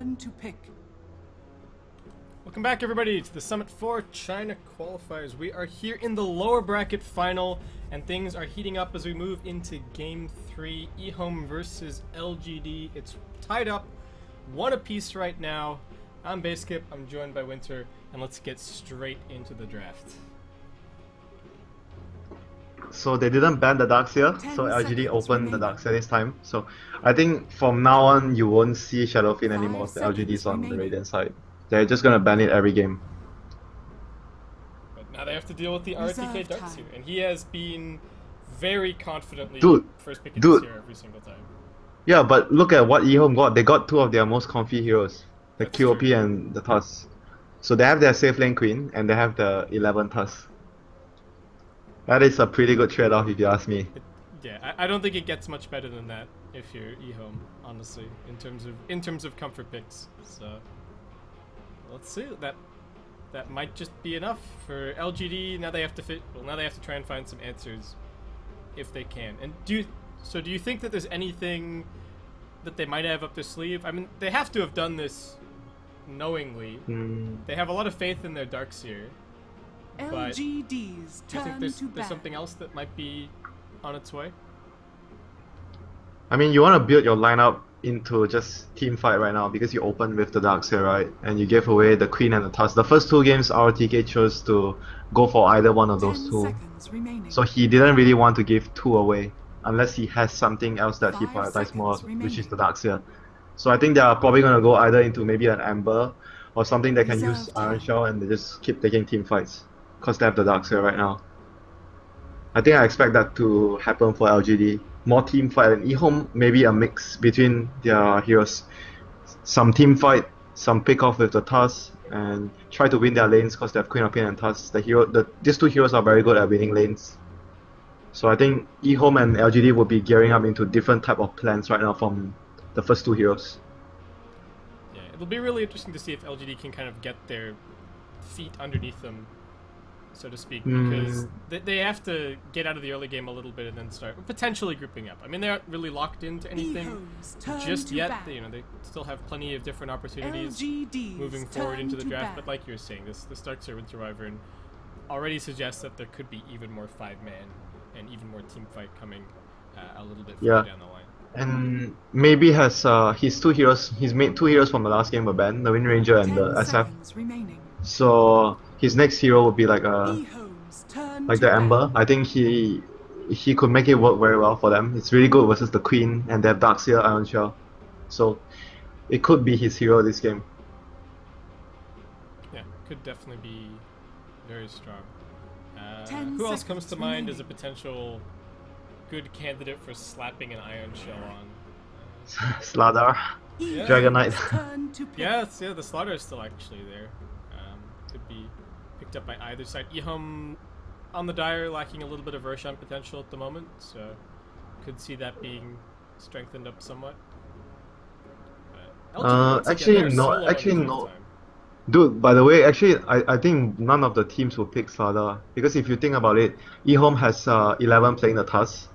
To pick. Welcome back, everybody, to the Summit 4 China qualifiers. We are here in the lower bracket final, and things are heating up as we move into Game 3. EHOME versus LGD. It's tied up, one apiece right now. I'm Basskip, I'm joined by Winter, and let's get straight into the draft. So they didn't ban the Darkseer, so LGD opened the Darkseer this time. So I think from now on you won't see Shadowfiend anymore if the LGD's on the Radiant side. They're just gonna ban it every game. But now they have to deal with the RTK Darkseer, and he has been very confidently first picking this year every single time. Yeah, but look at what EHOME got. They got two of their most comfy heroes, the That's QOP true. and the Tusk. So they have their safe lane Queen and they have the 11 Tusk. That is a pretty good trade-off if you ask me. Yeah, I don't think it gets much better than that if you're EHOME, honestly, in terms of comfort picks. So let's see. That might just be enough for LGD. Now they have to now they have to try and find some answers if they can. And do you think that there's anything that they might have up their sleeve? I mean, they have to have done this knowingly. They have a lot of faith in their Darkseer. But do you think there's something else that might be on its way? I mean, you want to build your lineup into just team fight right now because you opened with the Darkseer, right? And you gave away the Queen and the Tusk. The first two games, RTK chose to go for either one of those two. So he didn't really want to give two away unless he has something else that he prioritizes more, which is the Darkseer. So I think they are probably going to go either into maybe an Ember or something that can use Iron Shell, and they just keep taking team fights because they have the Darkseer right now. I think I expect that to happen for LGD. More team fight, and EHOME maybe a mix between their heroes. Some team fight, some pick off with the Tusk, and try to win their lanes because they have Queen of Pain and Tusk. These two heroes are very good at winning lanes. So I think EHOME and LGD will be gearing up into different type of plans right now from the first two heroes. Yeah, it'll be really interesting to see if LGD can kind of get their feet underneath them, so to speak, because they have to get out of the early game a little bit and then start potentially grouping up. I mean, they aren't really locked into anything just yet. They still have plenty of different opportunities moving forward into the draft. But like you were saying, this Darkseer Winter Wyvern already suggests that there could be even more 5-man and even more team fight coming a little bit further down the line. And maybe has his two heroes. He's made two heroes from the last game were banned, the Wind Ranger and the SF. So his next hero would be like the Ember. I think he could make it work very well for them. It's really good versus the Queen, and they have Darkseer, Iron Shell. So it could be his hero this game. Yeah, could definitely be very strong. Who else comes to mind as a potential good candidate for slapping an Iron Shell on? Slardar, Yeah. Dragon Knight. Yeah, the Slaughter is still actually there. Could be picked up by either side. EHOME on the Dire lacking a little bit of Roshan potential at the moment, so could see that being strengthened up somewhat. Actually no. Dude, by the way, actually I think none of the teams will pick Slardar, because if you think about it, EHOME has 11 playing the Tusk,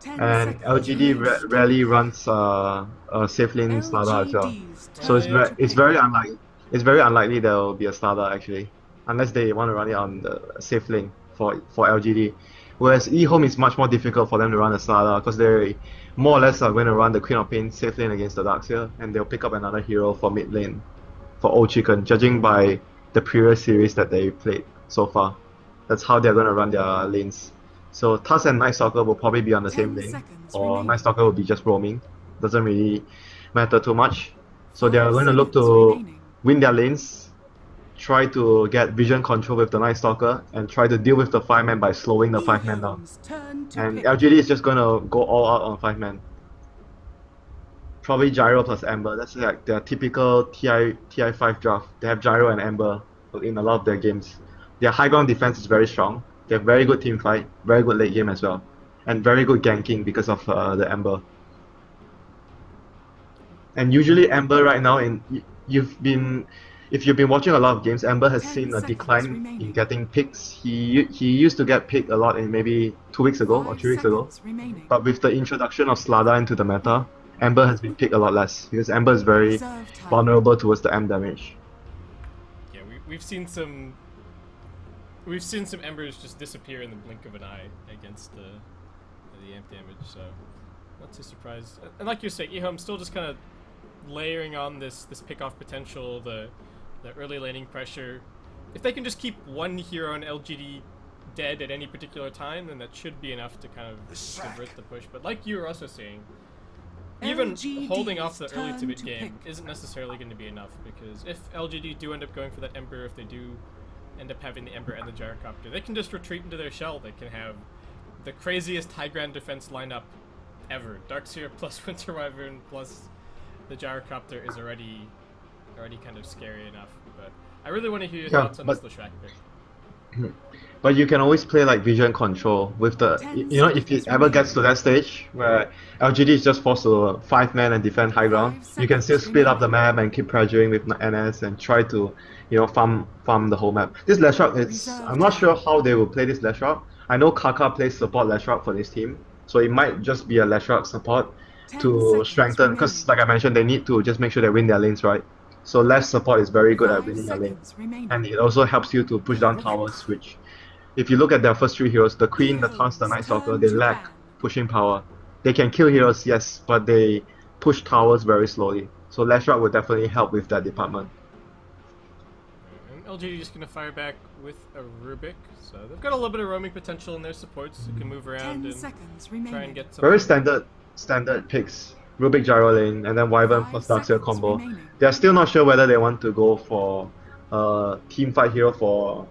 and LGD rarely runs a safe lane Slardar as well. So it's very unlikely. It's very unlikely there will be a Slardar actually, unless they want to run it on the safe lane for LGD. Whereas EHOME is much more difficult for them to run a Slardar because they more or less are going to run the Queen of Pain safe lane against the Darkseer, and they'll pick up another hero for mid lane for Old Chicken, judging by the previous series that they played so far. That's how they're going to run their lanes. So Tusk and Night Stalker will probably be on the same lane, or Night Stalker will be just roaming. Doesn't really matter too much. So they're going to look to win their lanes, try to get vision control with the Night Stalker, and try to deal with the 5-man by slowing the 5-man down. And LGD is just gonna go all out on 5-man. Probably Gyro plus Ember. That's like their typical TI5 draft. They have Gyro and Ember in a lot of their games. Their high ground defense is very strong. They have very good team fight, very good late game as well, and very good ganking because of the Ember. And usually Ember right now, if you've been watching a lot of games, Ember has seen a decline in getting picks. He used to get picked a lot in maybe 2 weeks ago or 3 weeks ago. But with the introduction of Slardar into the meta, Ember has been picked a lot less because Ember is very vulnerable towards the M damage. Yeah, we've seen some Embers just disappear in the blink of an eye against the amp damage, so not too surprised. And like you're saying, EHOME still just kind of layering on this pick-off potential, the early laning pressure. If they can just keep one hero in LGD dead at any particular time, then that should be enough to kind of divert the push. But like you were also saying, even holding off the early to mid game isn't necessarily going to be enough, because if LGD do end up going for that Ember, if they do end up having the Ember and the Gyrocopter, they can just retreat into their shell. They can have the craziest high ground defense lineup ever. Darkseer plus Winter Wyvern plus the Gyrocopter is already kind of scary enough. But I really want to hear your thoughts on this Leshrac pick. But you can always play like vision control with the, you know, if it ever gets to that stage where LGD is just forced to 5-man and defend high ground, you can still split up the map and keep pressuring with NS and try to, you know, farm the whole map. This Leshrac is, I'm not sure how they will play this Leshrac. I know Kaka plays support Leshrac for this team, so it might just be a Leshrac support to strengthen, because like I mentioned, they need to just make sure they win their lanes right. So less support is very good at winning their lane, and it also helps you to push down towers, which, if you look at their first 3 heroes, the Queen, the Tusk, the Night Stalker, they lack pushing power. They can kill heroes, yes, but they push towers very slowly. So Leshrac would definitely help with that department. And LGD just going to fire back with a Rubik, so they've got a little bit of roaming potential in their supports. You can move around and try and get some... Very standard picks. Rubik Gyro lane, and then Wyvern plus Darkseer combo. They're still not sure whether they want to go for a team fight hero for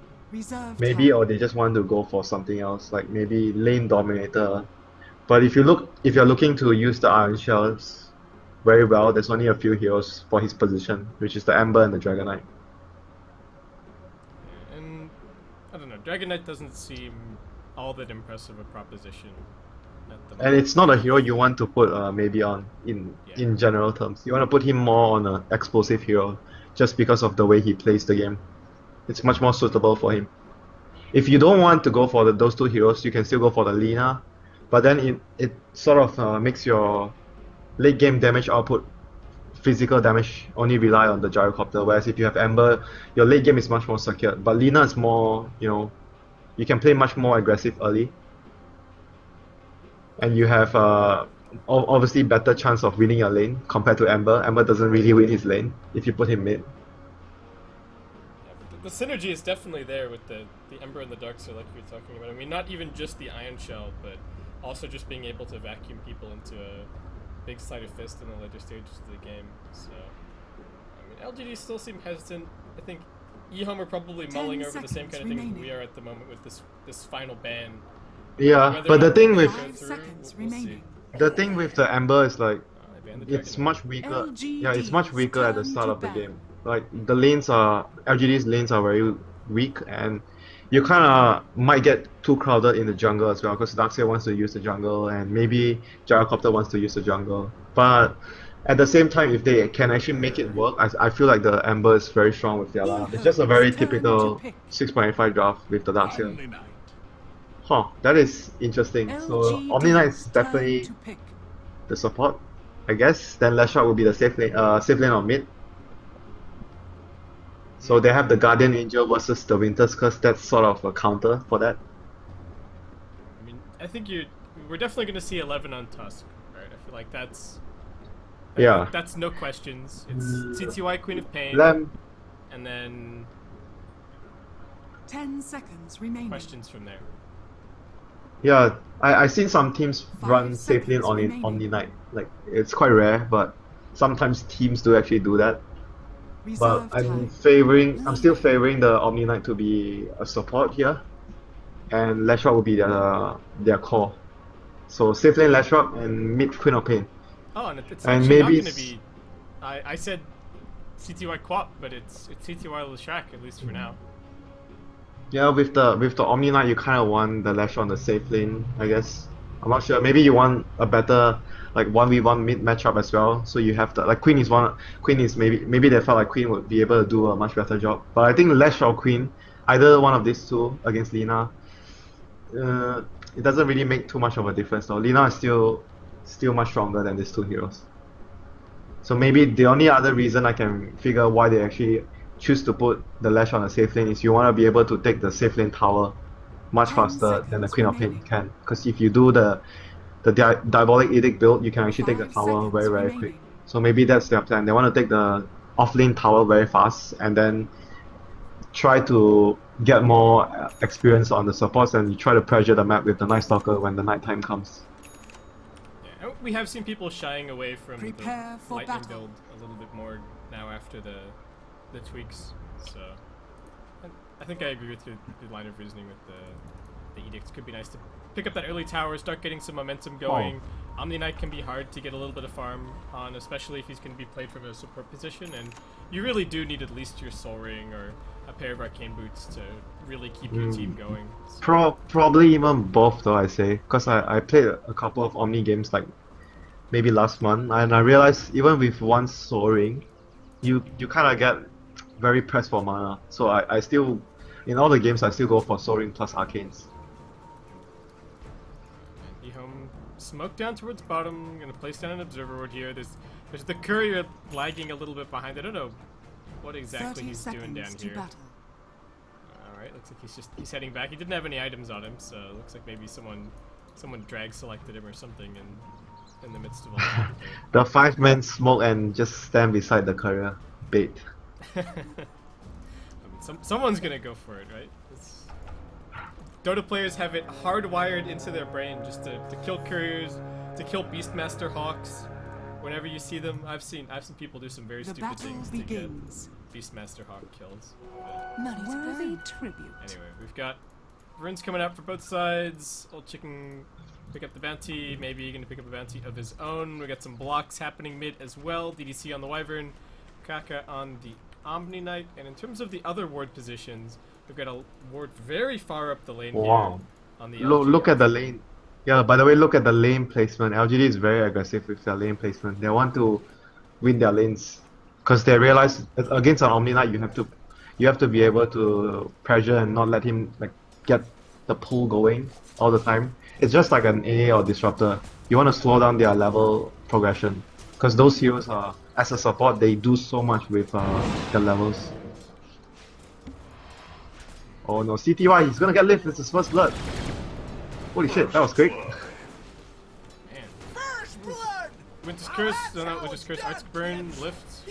maybe, or they just want to go for something else, like maybe lane dominator. But if you're looking to use the Iron Shells very well, there's only a few heroes for his position, which is the Ember and the Dragon Knight. And I don't know, Dragon Knight doesn't seem all that impressive a proposition. And it's not a hero you want to put maybe on in general terms. You want to put him more on an explosive hero just because of the way he plays the game. It's much more suitable for him. If you don't want to go for those 2 heroes, you can still go for the Lina, but then it sort of makes your late game damage output, physical damage, only rely on the Gyrocopter, whereas if you have Ember, your late game is much more secured. But Lina is more, you know, you can play much more aggressive early. And you have obviously better chance of winning your lane compared to Ember. Ember doesn't really win his lane if you put him mid. Yeah, the synergy is definitely there with the Ember and the Darkseer, like you were talking about. I mean, not even just the Iron Shell, but also just being able to vacuum people into a big sleight of fist in the later stages of the game. So, I mean, LGD still seem hesitant. I think EHOME are probably mulling over the same kind of things we are at the moment with this final ban. Yeah, but the thing with we'll the Ember is like it's much weaker. Yeah, it's much weaker at the start of the game. Like the lanes are LGD's lanes are very weak, and you kind of might get too crowded in the jungle as well, because Darkseer wants to use the jungle and maybe Gyrocopter wants to use the jungle. But at the same time, if they can actually make it work, I feel like the Ember is very strong with their lineup. It's just a very typical 6.5 draft with the Darkseer. Huh, that is interesting. So Omni Knight is definitely the support, I guess. Then Leshrac will be the safe lane on mid. So they have the Guardian Angel versus the Winter's Curse. That's sort of a counter for that. I mean, I think we're definitely going to see 11 on Tusk, right? I feel like that's no questions. It's cdec.y Queen of Pain, and then 10 seconds remaining. Questions from there. Yeah, I've seen some teams run safe lane on Omni Knight. Like, it's quite rare, but sometimes teams do actually do that. But I'm still favoring the Omni Knight to be a support here, and Leshrac will be their core. So safe lane Leshrac and mid Queen of Pain. Oh, and it's actually not going to be. I said cdec.y Quap, but it's cdec.y Leshrac, at least for now. Yeah, with the Omni Knight, you kind of want the Leshrac on the safe lane, I guess. I'm not sure. Maybe you want a better like 1v1 mid matchup as well. So you have the like Queen is maybe they felt like Queen would be able to do a much better job. But I think Leshrac or Queen, either one of these two against Lina, it doesn't really make too much of a difference though. Lina is still much stronger than these two heroes. So maybe the only other reason I can figure why they actually choose to put the Lash on the safe lane is you want to be able to take the safe lane tower much 10 faster than the seconds Queen of Pain remaining. can. Because if you do the Diabolic Edict build, you can actually take the 5 tower very, seconds very quick. remaining. So maybe that's their plan. They want to take the offlane tower very fast and then try to get more experience on the supports and you try to pressure the map with the Night Stalker when the night time comes. Yeah, we have seen people shying away from Prepare the for lightning battle. build a little bit more now after the tweaks. So I think I agree with your line of reasoning with the edicts. Could be nice to pick up that early tower, start getting some momentum going. Omni Knight can be hard to get a little bit of farm on, especially if he's going to be played from a support position, and you really do need at least your Soul Ring or a pair of Arcane Boots to really keep your team going. So. Probably even both though, I say, because I played a couple of Omni games like maybe last month, and I realized even with one Soaring, you kind of get very pressed for mana. So I still, in all the games, I still go for Soaring plus Arcanes. EHOME smoke down towards bottom. Gonna place down an observer ward here. There's the courier lagging a little bit behind. I don't know what exactly he's doing down here. Alright, looks like he's heading back. He didn't have any items on him, so it looks like maybe someone drag selected him or something in the midst of all that. The 5-man smoke and just stand beside the courier. Bait. I mean, someone's gonna go for it, right? Dota players have it hardwired into their brain just to kill couriers, to kill Beastmaster Hawks. Whenever you see them, I've seen people do some very stupid things to get Beastmaster Hawk kills. Worthy tribute. Anyway, we've got runes coming out for both sides. Old Chicken pick up the bounty. Maybe you're gonna pick up a bounty of his own. We got some blocks happening mid as well. DDC on the Wyvern, Kaka on the Omni Knight, and in terms of the other ward positions, we've got a ward very far up the lane Wow. here on the Look at the lane. Yeah, by the way, look at the lane placement. LGD is very aggressive with their lane placement. They want to win their lanes because they realize that against an Omni Knight, you have to be able to pressure and not let him like get the pull going all the time. It's just like an AA or disruptor. You want to slow down their level progression because those heroes are, as a support, they do so much with their levels. Oh no, cdec.y, he's gonna get lift. It's his first blood. Holy shit, that was quick. Man. Winter's Curse, no, not Winter's Curse, Arc's Burn, Lift,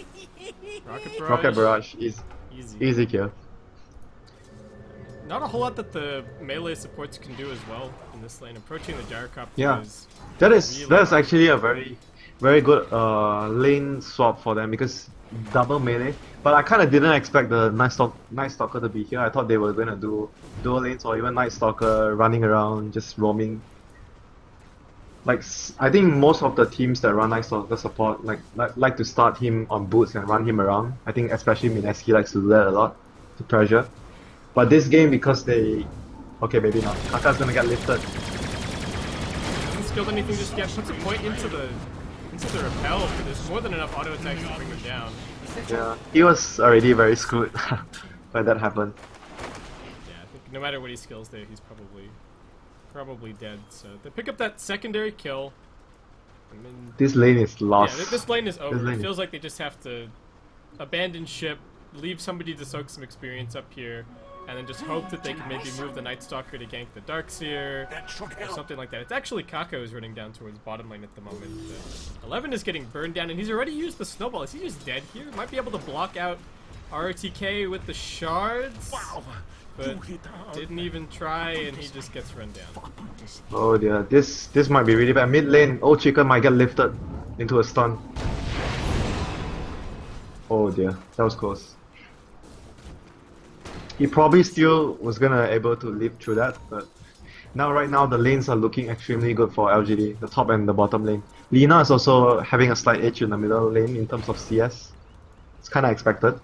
Rocket Barrage. Rocket Barrage is Easy. easy kill. Not a whole lot that the melee supports can do as well in this lane. Approaching the Gyrocopter Yeah. is That is really actually a very good lane swap for them because double melee. But I kind of didn't expect the Night Stalker to be here. I thought they were gonna do dual lanes or even Night Stalker running around just roaming. Like I think most of the teams that run Night Stalker support like to start him on boots and run him around. I think especially Mineski likes to do that a lot to pressure. But this game because they okay maybe not. Kaka's gonna get lifted. hasn't skilled anything just yet. Puts a point into the repel, but there's more than enough auto attacks to bring him down. Yeah, he was already very screwed when that happened. Yeah, I think no matter what he skills there, he's probably dead. So they pick up that secondary kill. I mean, This lane is lost. yeah, this lane is over. lane It feels like they just have to abandon ship, leave somebody to soak some experience up here, and then just hope that they can maybe move the Night Stalker to gank the Darkseer or something like that. It's actually Kako who's running down towards bottom lane at the moment. 11 is getting burned down, and he's already used the snowball. Is he just dead here? Might be able to block out RTK with the shards, but didn't even try, and he just gets run down. Oh dear, this might be really bad. Mid lane, Old Chicken might get lifted into a stun. Oh dear, that was close. He probably still was gonna able to live through that, but right now the lanes are looking extremely good for LGD, the top and the bottom lane. Lina is also having a slight edge in the middle lane in terms of CS. It's kinda expected.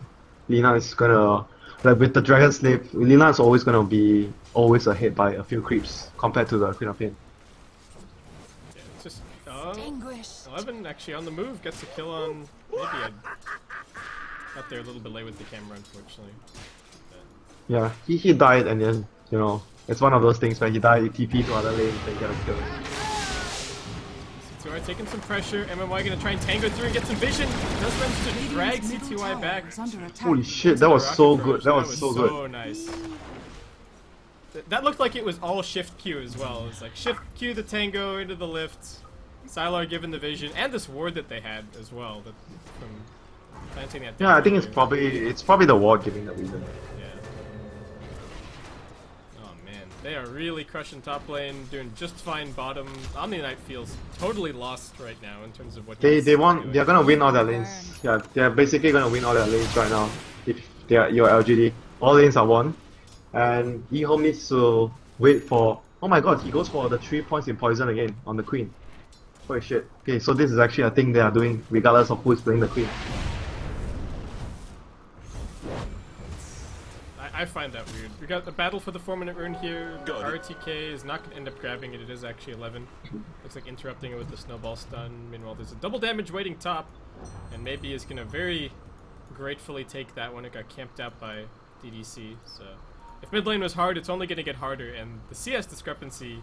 Lina is gonna, like with the Dragon Slave, Lina is always gonna be ahead by a few creeps compared to the Queen of Pain. Yeah, it's just 11 actually on the move, gets a kill on maybe got there a little bit late with the camera, unfortunately. Yeah, he died and then, you know, it's one of those things where he died, TP to other lanes and get a kill. taking some pressure. MMY gonna try and tango through and get some vision. Does manage to drag cty back. Holy shit, that was so good. That was so good. So nice. That looked like it was all shift Q as well. It was like shift Q the tango into the lift. Sylar given the vision and this ward that they had as well. From planting that. Yeah, I think it's probably the ward giving the reason. They are really crushing top lane, doing just fine bottom. Omni Knight feels totally lost right now in terms of what they're gonna win all their lanes. Yeah, they're basically gonna win all their lanes right now. If they're your LGD, all lanes are won, and EHOME needs to wait for. Oh my god, he goes for the 3 points in poison again on the queen. Holy shit. Okay, so this is actually a thing they are doing regardless of who is playing the queen. I find that weird. We got the battle for the 4-minute rune here. The RTK is not going to end up grabbing it. It is actually 11. Looks like interrupting it with the snowball stun. Meanwhile, there's a double damage waiting top. And maybe is going to very gratefully take that one. It got camped out by DDC. So if mid lane was hard, it's only going to get harder. And the CS discrepancy,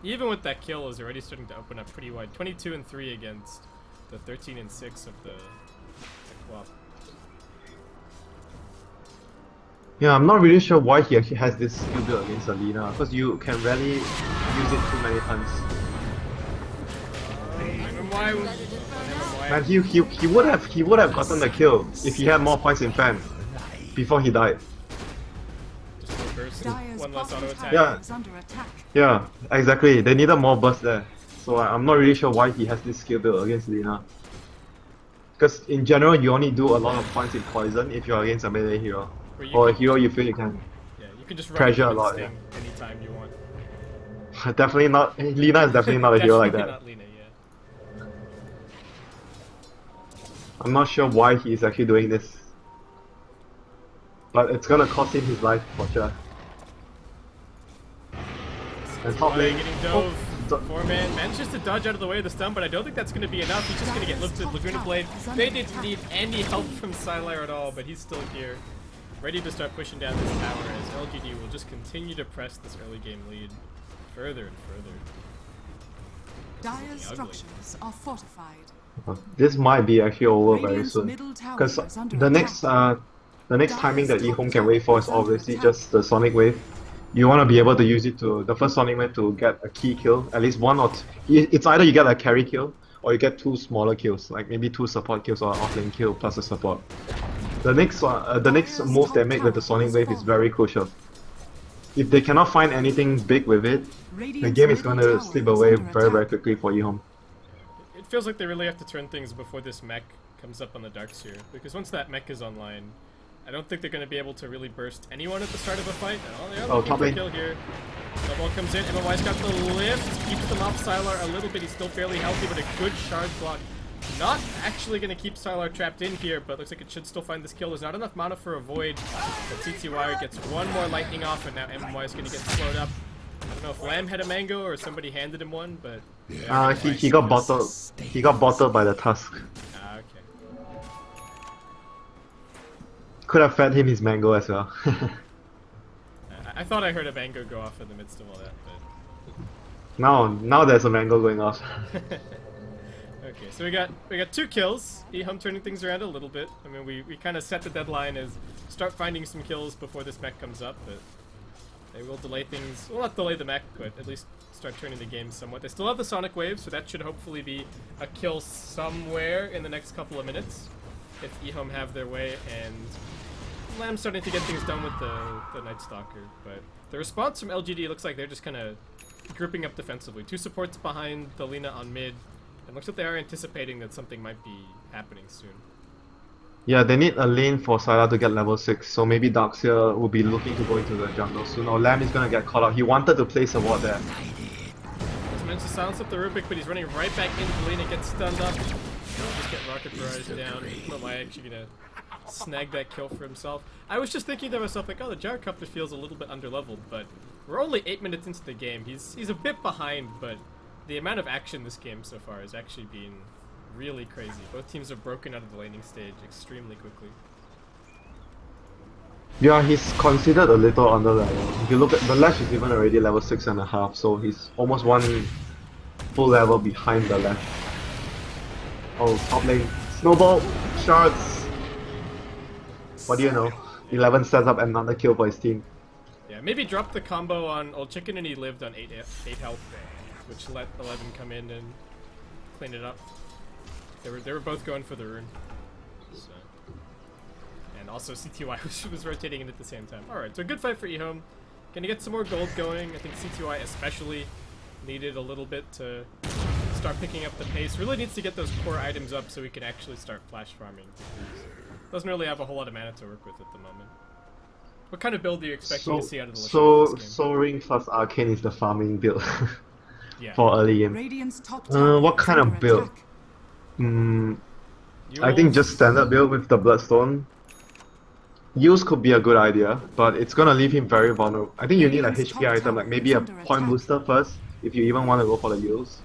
even with that kill, is already starting to open up pretty wide. 22 and 3 against the 13 and 6 of the co-op. Yeah, I'm not really sure why he actually has this skill build against Alina, because you can rarely use it too many times. And he would have gotten the kill if he had more points in fan before he died. Just burst, one less auto attack. Yeah, exactly. They needed more burst there. So I'm not really sure why he has this skill build against Lina. Because in general, you only do a lot of points in poison if you're against a melee hero. Or a hero you feel you can you can just pressure a lot. Yeah. Anytime you want. Definitely not. Lina is definitely not a hero like that. Not Lina, yeah. I'm not sure why he's actually doing this. But it's gonna cost him his life for sure. And top lane. Getting dove. 4-man manages to dodge out of the way of the stun, but I don't think that's going to be enough. He's just going to get lifted. Laguna Blade. They didn't need any help from Sylar at all, but he's still here. Ready to start pushing down this tower as LGD will just continue to press this early game lead further and further. Dire's structures are fortified. This might be actually over very soon, because the next timing that EHOME can wait for is obviously just the Sonic Wave. You want to be able to use it to the first Sonic Wave to get a key kill, at least one or two. It's either you get a carry kill or you get 2 smaller kills, like maybe 2 support kills or an offlane kill plus a support. The next move they make with the Sonic Wave is very crucial. If they cannot find anything big with it, the game is going to slip away very, very quickly for EHOME. It feels like they really have to turn things before this mech comes up on the dark sphere, because once that mech is online, I don't think they're going to be able to really burst anyone at the start of a fight. Oh, top lane. Kill here. Snowball comes in. MMY's got the lift. Keeps them off Sylar a little bit. He's still fairly healthy, but a good shard block. Not actually going to keep Sylar trapped in here, but looks like it should still find this kill. There's not enough mana for a void. But cty gets one more lightning off, and now MMY is going to get slowed up. I don't know if Lamb had a mango or somebody handed him one, but... he got bottled. He got bottled by the Tusk. Okay. Could have fed him his mango as well. I thought I heard a mango go off in the midst of all that, but... Now there's a mango going off. Okay, so we got 2 kills. EHOME turning things around a little bit. I mean, we kind of set the deadline as start finding some kills before this mech comes up, but they will delay things. Well, not delay the mech, but at least start turning the game somewhat. They still have the Sonic Wave, so that should hopefully be a kill somewhere in the next couple of minutes if EHOME have their way, and Lamb's starting to get things done with the Night Stalker. But the response from LGD looks like they're just kind of grouping up defensively. 2 supports behind the Lina on mid. It looks like they are anticipating that something might be happening soon. Yeah, they need a lane for Sylar to get level 6, so maybe Darkseer will be looking to go into the jungle soon, or Lamb is gonna get caught out. He wanted to place a ward there. Just managed to silence up the Rubik, but he's running right back into the lane and gets stunned up. He'll just get rocket barraged down. Nomai actually gonna snag that kill for himself. I was just thinking to myself, like, oh, the Gyrocopter feels a little bit underleveled, but we're only 8 minutes into the game. He's a bit behind, but the amount of action this game so far has actually been really crazy. Both teams have broken out of the laning stage extremely quickly. Yeah, he's considered a little under level. If you look at the Lash is even already level 6.5, so he's almost 1 full level behind the Lash. Oh, top lane. Snowball, shards. What do you know? 11 sets up another kill for his team. Yeah, maybe drop the combo on Old Chicken and he lived on 8 health, which let 11 come in and clean it up. They were both going for the rune. So. And also CTY was rotating in at the same time. Alright, so a good fight for EHOME. Gonna get some more gold going. I think CTY especially needed a little bit to start picking up the pace. Really needs to get those core items up so we can actually start flash farming. Doesn't really have a whole lot of mana to work with at the moment. What kind of build are you expecting to see out of the So Soaring plus Arcane is the farming build for early game. What kind of build? I think just standard build with the Bloodstone. Use could be a good idea, but it's gonna leave him very vulnerable. I think you need a HP item, like maybe a point booster first, if you even want to go for the use.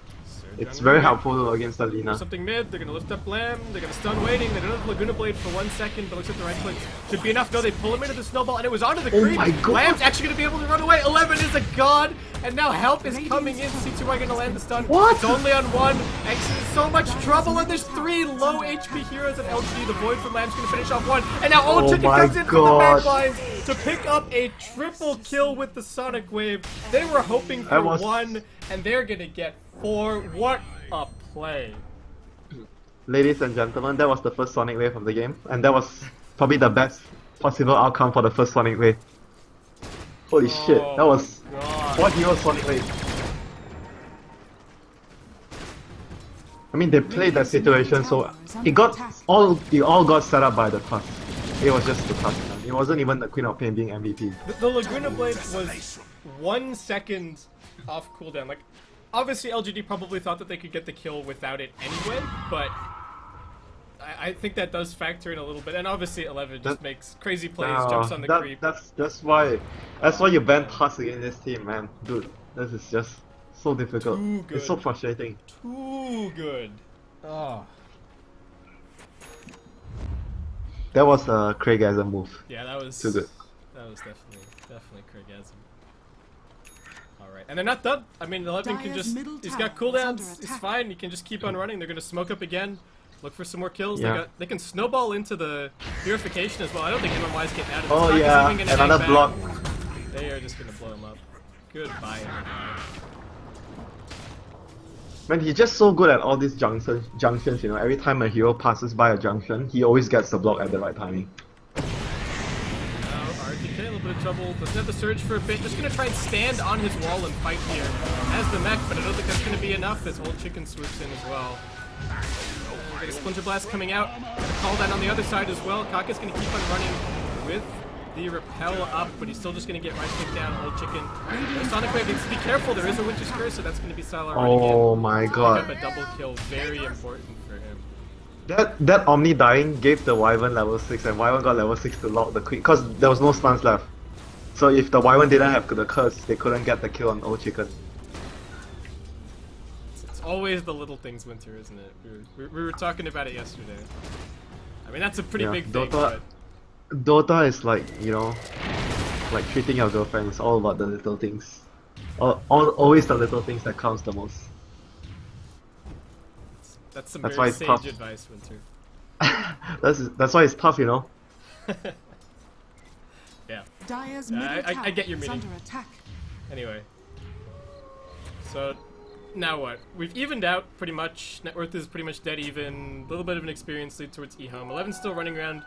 It's very helpful against the Lina. Something mid, they're gonna lift up Lamb, they're gonna stun waiting, they don't have Laguna Blade for 1 second, but looks like the right click should be enough. No, they pull him into the snowball and it was onto the creep. Oh my god! Lamb's actually gonna be able to run away. 11 is a god, and now help is coming in. C2Y gonna land the stun. What? It's only on 1. X is in so much trouble, and there's 3 low HP heroes at LGD. The Void from Lamb's gonna finish off 1, and now Old Chicken comes in from the back lines to pick up a triple kill with the Sonic Wave. They were hoping for 1, and they're gonna get 4. What a play. Ladies and gentlemen, that was the first Sonic Wave of the game, and that was probably the best possible outcome for the first Sonic Wave. Holy shit, that was what hero Sonic Wave. I mean, they played that situation, so it all got set up by the Tusk. It was just the Tusk. It wasn't even the Queen of Pain being MVP. The Laguna Blade was 1 second off cooldown. Like, obviously LGD probably thought that they could get the kill without it anyway, but I think that does factor in a little bit. And obviously 11 just makes crazy plays, jumps on the creep. That's why you ban Tusk against this team, man. Dude, this is just so difficult. It's so frustrating. Too good. Oh. That was a Craigasm move. Yeah, that was too good. That was definitely Craigasm. Alright, and they're not done. I mean, 11 can just, he's got cooldowns, he's fine, he can just keep on running. They're gonna smoke up again, look for some more kills. They can snowball into the purification as well. I don't think anyone wise getting out of this. Oh yeah, another block. They are just gonna blow him up. Goodbye. Man, he's just so good at all these junctions, you know. Every time a hero passes by a junction, he always gets the block at the right timing. RTK, a little bit of trouble. Doesn't have the surge for a bit. Just gonna try and stand on his wall and fight here as the mech, but I don't think that's gonna be enough as Old Chicken swoops in as well. We're gonna Splinter Blast coming out. Gonna call that on the other side as well. Kaka's gonna keep on running with the repel up, but he's still just gonna get right click down. Old Chicken. Sonic Wave needs to be careful. There is a Winter's Curse, so that's gonna be Sylar running in. Oh my god. Pick up a double kill. Very important for him. That Omni dying gave the Wyvern level 6 and Wyvern got level 6 to lock the Queen because there was no stuns left. So if the Wyvern didn't have the curse, they couldn't get the kill on Old Chicken. It's always the little things, Winter, isn't it? We were talking about it yesterday. I mean, that's a pretty big thing, but... Dota is like, you know, like treating your girlfriend. It's all about the little things. Always the little things that counts the most. That's some very sage advice, Winter. that's why it's tough, you know. Yeah. I get your meaning. Anyway. So, now what? We've evened out pretty much. Net worth is pretty much dead even. A little bit of an experience lead towards EHOME. 11's still running around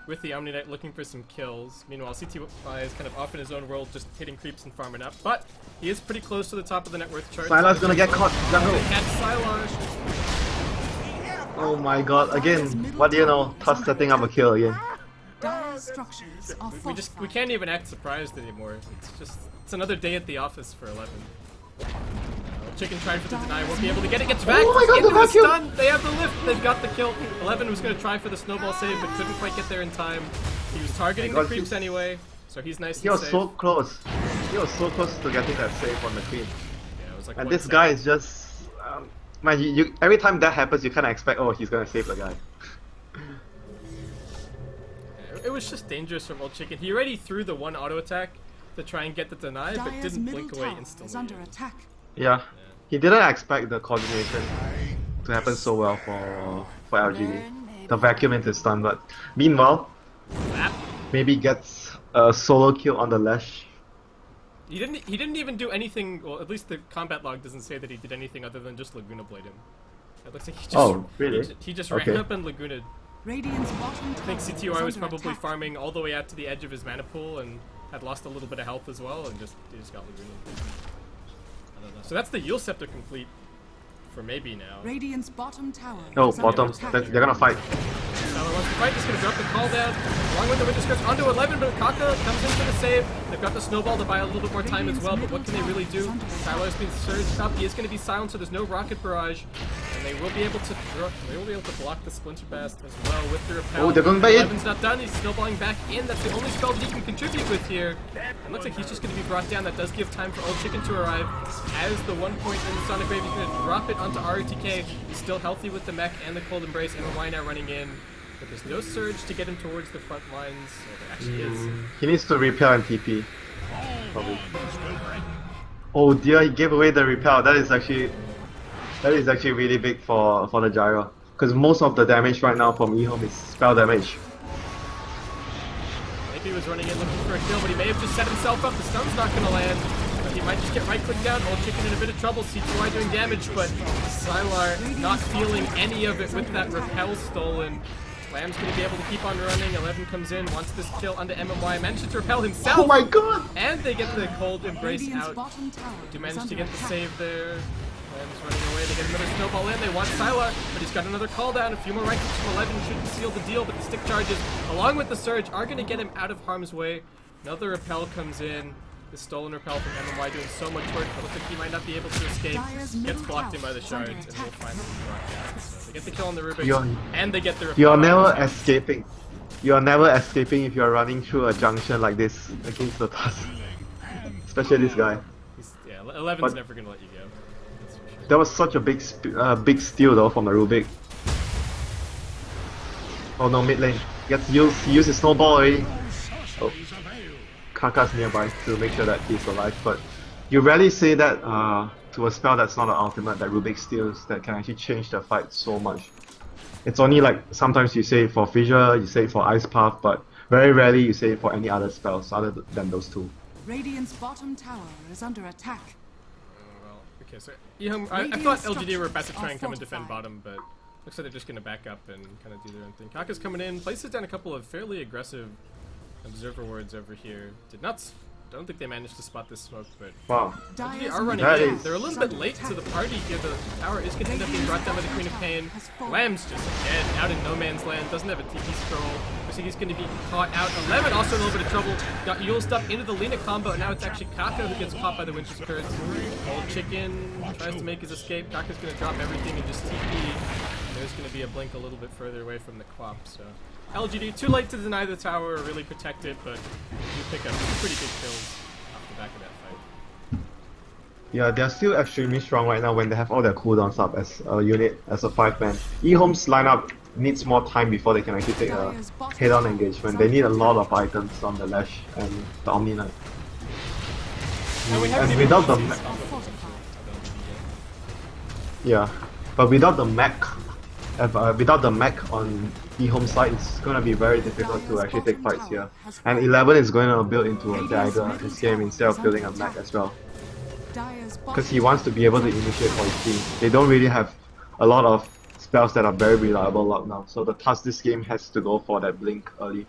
with the Omni Knight looking for some kills. Meanwhile, CTY is kind of off in his own world, just hitting creeps and farming up. But he is pretty close to the top of the net worth chart. Sylar's gonna get caught. Catch Sylar. Oh my god, again, what do you know? Tusk setting up a kill again. We can't even act surprised anymore. It's another day at the office for 11. Chicken tried for the deny, won't be able to get it, gets back, into the stun, they have the lift, they've got the kill. 11 was going to try for the snowball save, but couldn't quite get there in time. He was targeting the creeps anyway, so he's nice and safe. He was so close. He was so close to getting that save on the queen. Yeah, it was like and this guy is just... man, you every time that happens, you kind of expect, oh, he's going to save the guy. It was just dangerous from Old Chicken. He already threw the one auto attack to try and get the deny, but didn't blink away instantly. Yeah. He didn't expect the coordination. to happen so well for LGD. The vacuum into stun, but meanwhile, maybe gets a solo kill on the Lash. He didn't even do anything. Well, at least the combat log doesn't say that he did anything other than just Laguna Blade him. It looks like he just. Oh, really? He just Okay. ran up and Laguna'd. Radiant's bottom I think tower cdec.y is was under probably attack. farming all the way out to the edge of his mana pool and had lost a little bit of health as well, and he just got Laguna'd. I don't know. So that's the Yule Scepter complete for maybe now. Radiant's bottom tower Oh, is under bottom. attack. They're gonna fight. Tyler wants to fight, just gonna drop the call down, along with the Winter Script onto 11, but Kaka comes in for the save. They've got the snowball to buy a little bit more time as well, but what can they really do? Tyler's been surged up, he is gonna be silent, so there's no rocket barrage, and they will be able to block the Splinter Blast as well with the repel. Oh, they're going back in. 11's not done, he's snowballing back in. That's the only spell that he can contribute with here. And looks like he's just gonna be brought down. That does give time for Old Chicken to arrive. As the 1 point in the Sonic Wave, he's gonna drop it onto RTK. He's still healthy with the mech and the Cold Embrace, and MY now running in. But there's no surge to get him towards the front lines. Oh, there actually is. He needs to repel and TP. Probably. Oh dear, he gave away the repel. That is actually really big for the gyro. Because most of the damage right now from EHOME is spell damage. Maybe he was running in looking for a kill, but he may have just set himself up. The stun's not gonna land. But he might just get right click down. Old Chicken in a bit of trouble. cdec.y doing damage, but Sylar not feeling any of it with that repel stolen. Lamb's gonna be able to keep on running. 11 comes in, wants this kill onto MMY, manages to repel himself. Oh my god! And they get the Cold Embrace Radiant's out. bottom tower Do is manage to under get the attack. save there. Lamb's running away. They get another snowball in. They want Sylar, but he's got another call down. A few more right clicks from 11 should seal the deal, but the stick charges, along with the surge, are going to get him out of harm's way. Another repel comes in. The stolen repel from MMY doing so much work, but looks like he might not be able to escape. Dyer's Gets middle blocked in tower by the is under shards, and will attack. finally be brought down. So they get the kill on the Rubik, You're- and they get the repel. You're out. never escaping. You're never escaping if you're running through a junction like this against the Tusk. Especially this guy. Yeah, 11's But- never going to let you go. That's for sure. That was such a big steal though from the Rubik. Oh no, mid lane. He used his snowball already. Oh. Kaka's nearby to make sure that he's alive, but you rarely say that to a spell that's not an ultimate that Rubik steals that can actually change the fight so much. It's only like sometimes you say it for Fissure, you say it for Ice Path, but very rarely you say it for any other spells other than those two. Radiant's bottom tower is under attack. Well, okay, so EHOME, I Radiant thought LGD were about to structures try are and come and defend fortified. bottom, but looks like they're just going to back up and kind of do their own thing. Kaka's coming in, places down a couple of fairly aggressive observer wards over here. Don't think they managed to spot this smoke, but Wow. LGD Dyer's are running That in. is- They're a little bit late to the party here. The tower is going to end up being brought down by the Queen of Pain. Lamb's just again out in no man's land, doesn't have a TP scroll. Looks like he's going to be caught out. 11 also in a little bit of trouble. Got Yuled up into the Lina combo, and now it's actually Kaka who gets caught by the Winter Skirts. Old Chicken tries to make his escape. Kaka's going to drop everything and just TP. There's going to be a blink a little bit further away from the Quap, so LGD too late to deny the tower or really protect it, but you pick up some pretty big kills off the back of that fight. Yeah, they're still extremely strong right now when they have all their cooldowns up as a unit, as a 5-man. EHOME's lineup needs more time before they can actually take a head-on engagement. They need a lot of items on the Lash and the Omni Knight. And we haven't And even without the seen mech, this combo Fortified. yeah, but without the mech on EHOME side, it's gonna be very difficult to actually take fights here. And 11 is going to build into a dagger this game instead of building a mech as well. Dyer's Because he bottom wants to be able to initiate for his team. They don't really have a lot of spells that are very reliable right now, so the Tusk this game has to go for that blink early.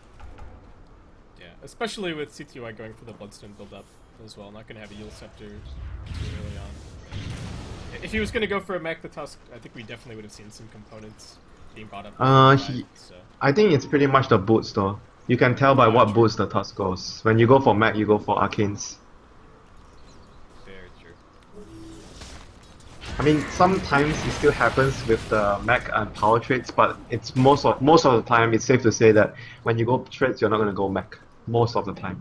Yeah, especially with cdec.y going for the Bloodstone build-up as well. Not going to have a Yule Scepter too early on. If he was going to go for a mech, the Tusk, I think we definitely would have seen some components being brought up. So. I think it's pretty much the boots though. You can tell by what boots the Tusk goes. When you go for mech, you go for arcanes. Very true. I mean, sometimes it still happens with the mech and power traits, but it's most of the time it's safe to say that when you go traits, you're not going to go mech most of the time.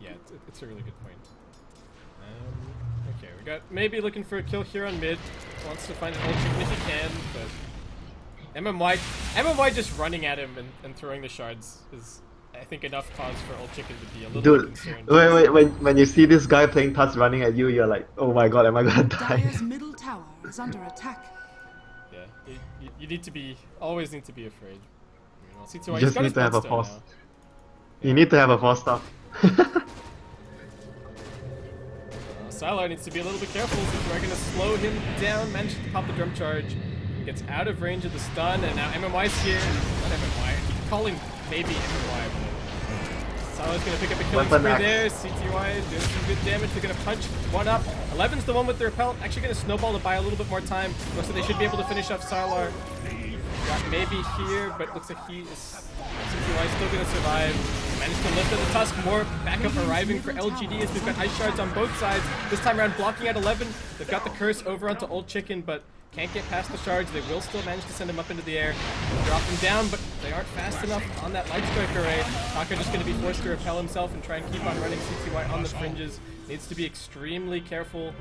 Yeah, it's a really good point. Okay, we got maybe looking for a kill here on mid. Wants to find an Old Chicken if he can, but MMY just running at him and throwing the shards is, I think, enough cause for Old Chicken to be a little bit Dude, concerned. when you see this guy playing Tusk running at you, you're like, oh my god, am I gonna die? Dyer's middle tower is under attack. Yeah, you need to be, always need to be afraid. Well, C2Y, You he's just got need his to have a Bloodstone force. now. You need to have a force staff. Sylar needs to be a little bit careful because we're going to slow him down. Manages to pop the drum charge. Gets out of range of the stun, and now MMY's here. Not MMY. I keep calling maybe MMY, but Sylar's going to pick up a killing spree there. CTY doing some good damage. They're going to punch one up. 11's the one with the repel. Actually going to snowball to buy a little bit more time. Looks like they should be able to finish off Sylar. Got maybe here, but looks like he is... CTY still going to survive. Managed to lift at the Tusk. More backup arriving for LGD as we've got ice shards on both sides. This time around blocking at 11. They've got the curse over onto Old Chicken, but can't get past the shards. They will still manage to send him up into the air. Drop him down, but they aren't fast enough on that light strike array. Taka just going to be forced to repel himself and try and keep on running CTY on the fringes. Needs to be extremely careful.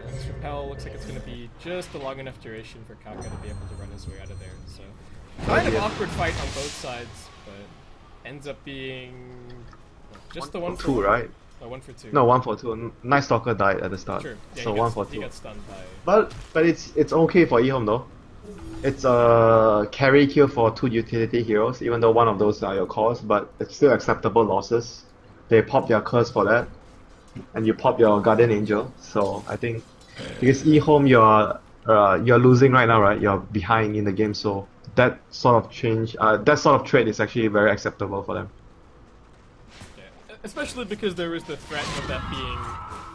And this repel looks like it's going to be just a long enough duration for Kaka to be able to run his way out of there. So kind of awkward fight on both sides, but ends up being just the one for two, right? Oh, 1 for 2. No, 1 for 2. Nice Stalker died at the start. True. Yeah, so 1 for 2. He got stunned by... But it's okay for EHOME though. It's a carry kill for 2 utility heroes, even though one of those are your cores, but it's still acceptable losses. They pop their curse for that, and you pop your Guardian Angel. So I think because EHOME you're losing right now, right? You're behind in the game, so that sort of change, that sort of trade is actually very acceptable for them. Especially because there was the threat of that being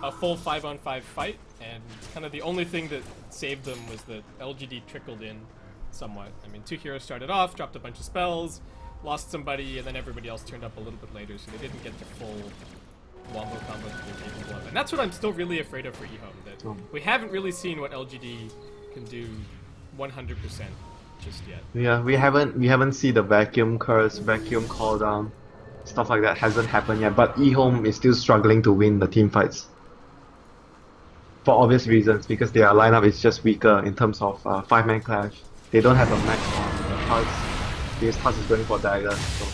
a full 5-on-5 fight, and kind of the only thing that saved them was that LGD trickled in somewhat. I mean, 2 heroes started off, dropped a bunch of spells, lost somebody, and then everybody else turned up a little bit later, so they didn't get the full wombo combo that they're capable of. And that's what I'm still really afraid of for EHOME, that we haven't really seen what LGD can do 100% just yet. Yeah, we haven't seen the vacuum curse, vacuum cooldown. Stuff like that hasn't happened yet, but EHOME is still struggling to win the team fights. For obvious reasons, because their lineup is just weaker in terms of 5-man clash. They don't have a match on Tusk. This Tusk is going for dagger, so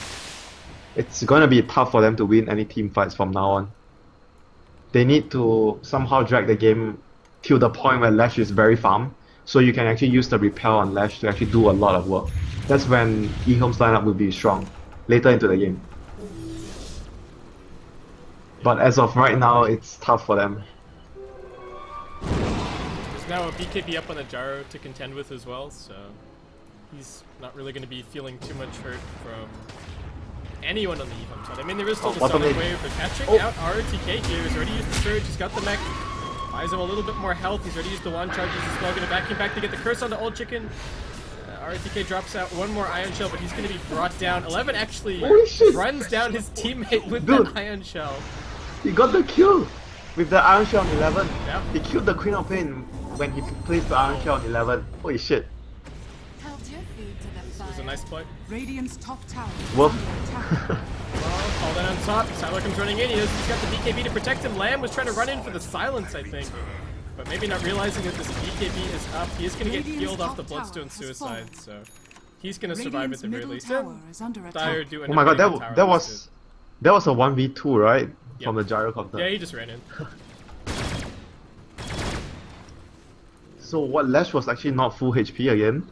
it's gonna be tough for them to win any team fights from now on. They need to somehow drag the game till the point where Lash is very farm, so you can actually use the repel on Lash to actually do a lot of work. That's when EHOME's lineup will be strong later into the game. But as of right now, it's tough for them. There's now a BKB up on the Gyro to contend with as well, so he's not really going to be feeling too much hurt from anyone on the EHOME side. I mean, there is still the Sonic Wave, but catching out RTK here. He's already used the Surge, he's got the mech. Buys him a little bit more health, he's already used the wand charges as well. Going to vacuum back to get the curse onto Old Chicken. RTK drops out one more Ion Shell, but he's going to be brought down. 11 actually runs down his teammate with that Ion Shell. He got the kill with the Iron Shell on 11. Yep. He killed the Queen of Pain when he placed the Iron Shell on 11. Holy shit. This was a nice play. Radiant's top tower. Whoop. Well, call that on top. Sylar comes running in. He's got the BKB to protect him. Lamb was trying to run in for the silence, I think. But maybe not realizing that this BKB is up. He is going to get healed off the Bloodstone Suicide, so he's going to survive at the very least. Dire do oh my god, that was a 1v2, right? Yep. From the gyrocopter. Yeah, he just ran in. So what, Lash was actually not full HP again?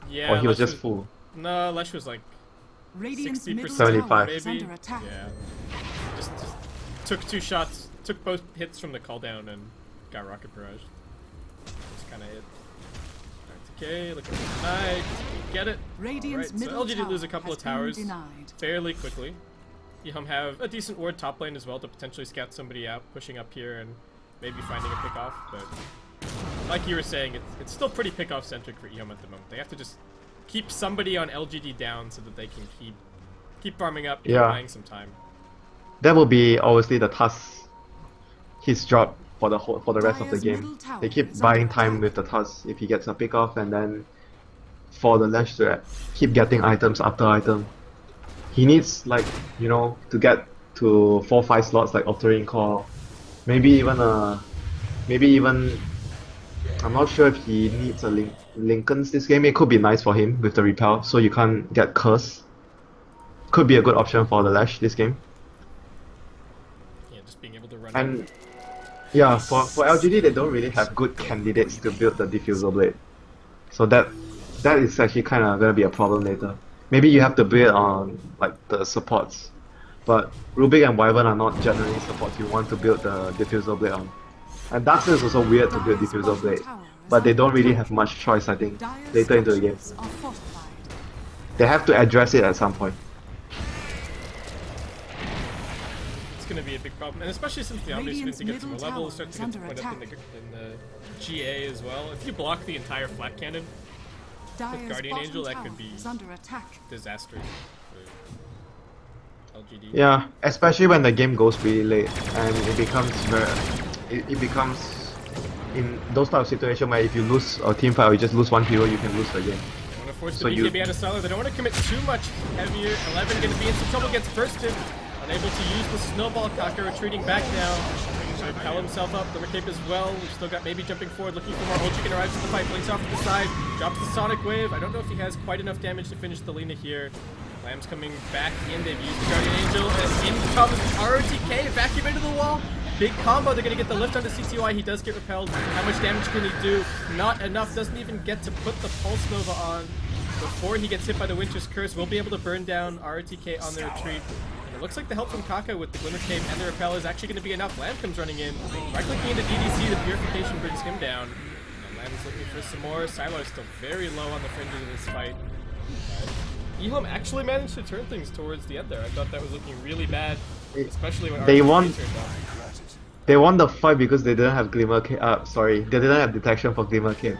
Yeah. Or he was just full? No, Lash was like 60%, 75. maybe. Yeah. Just took 2 shots, took both hits from the cooldown and got Rocket Barrage. That's kind of it. Okay, looking nice. Get it. Alright, so LGD lose a couple of towers fairly quickly. EHOME have a decent ward top lane as well to potentially scout somebody out, pushing up here and maybe finding a pick-off, but like you were saying, it's still pretty pick-off centric for EHOME at the moment. They have to just keep somebody on LGD down so that they can keep farming up and buying some time. That will be obviously the Tusk, his job for the rest of the game. They keep buying time with the Tusk if he gets a pick-off, and then for the Lash to keep getting items after item. He needs, like, you know, to get to 4-5 slots like Altering Core. Maybe even I'm not sure if he needs a Lincoln's this game. It could be nice for him with the repel, so you can't get Curse. Could be a good option for the Lash this game. Yeah, just being able to run. And yeah, for LGD they don't really have good candidates to build the Diffusal Blade. So that is actually kind of gonna be a problem later. Maybe you have to build on like the supports, but Rubik and Wyvern are not generally supports you want to build the diffuser blade on. And Darkseid is also weird to build Dire's diffuser bottom blade, tower is but they under don't really attack. have much choice. I think Dire's later into the game structures are fortified. they have to address it at some point. It's going to be a big problem, and especially since the Omni's Radiant's to get some middle levels, tower start to is get to under point up in attack. the GA as well. If you block the entire flat cannon, Dire's Guardian bottom Angel, that tower could be- is under attack. disastrous for LGD. Yeah, especially when the game goes really late and it becomes it becomes in those type of situation where if you lose a team fight or you just lose one hero, you can lose the game. They want to force So the you- BKB out of Styler. They don't want to commit too much heavier. 11 going to be in some trouble, gets bursted. Unable to use the snowball. Kaka retreating back now. Trying to pal himself up. The cape as well. We've still got maybe jumping forward, looking for more. Ultra arrives in the fight. Blinks off to the side. Drops the Sonic Wave. I don't know if he has quite enough damage to finish the Lina here. Lamb's coming back in. They've used the Guardian Angel. And in comes ROTK. Vacuum into the wall. Big combo. They're going to get the lift onto cdec. He does get repelled. How much damage can he do? Not enough. Doesn't even get to put the Pulse Nova on before he gets hit by the Winter's Curse. We'll be able to burn down ROTK on the retreat. And it looks like the help from Kaka with the Glimmer Cape and the Repel is actually going to be enough. Lamb comes running in. Right-clicking into DDC. The Purification brings him down. And Lamb's looking for some more. Sylar is still very low on the fringes of this fight. EHOME actually managed to turn things towards the end there. I thought that was looking really bad, especially when They ROTK won- turned off. They won the fight because they didn't have Glimmer Cape. Sorry, they didn't have detection for Glimmer Cape.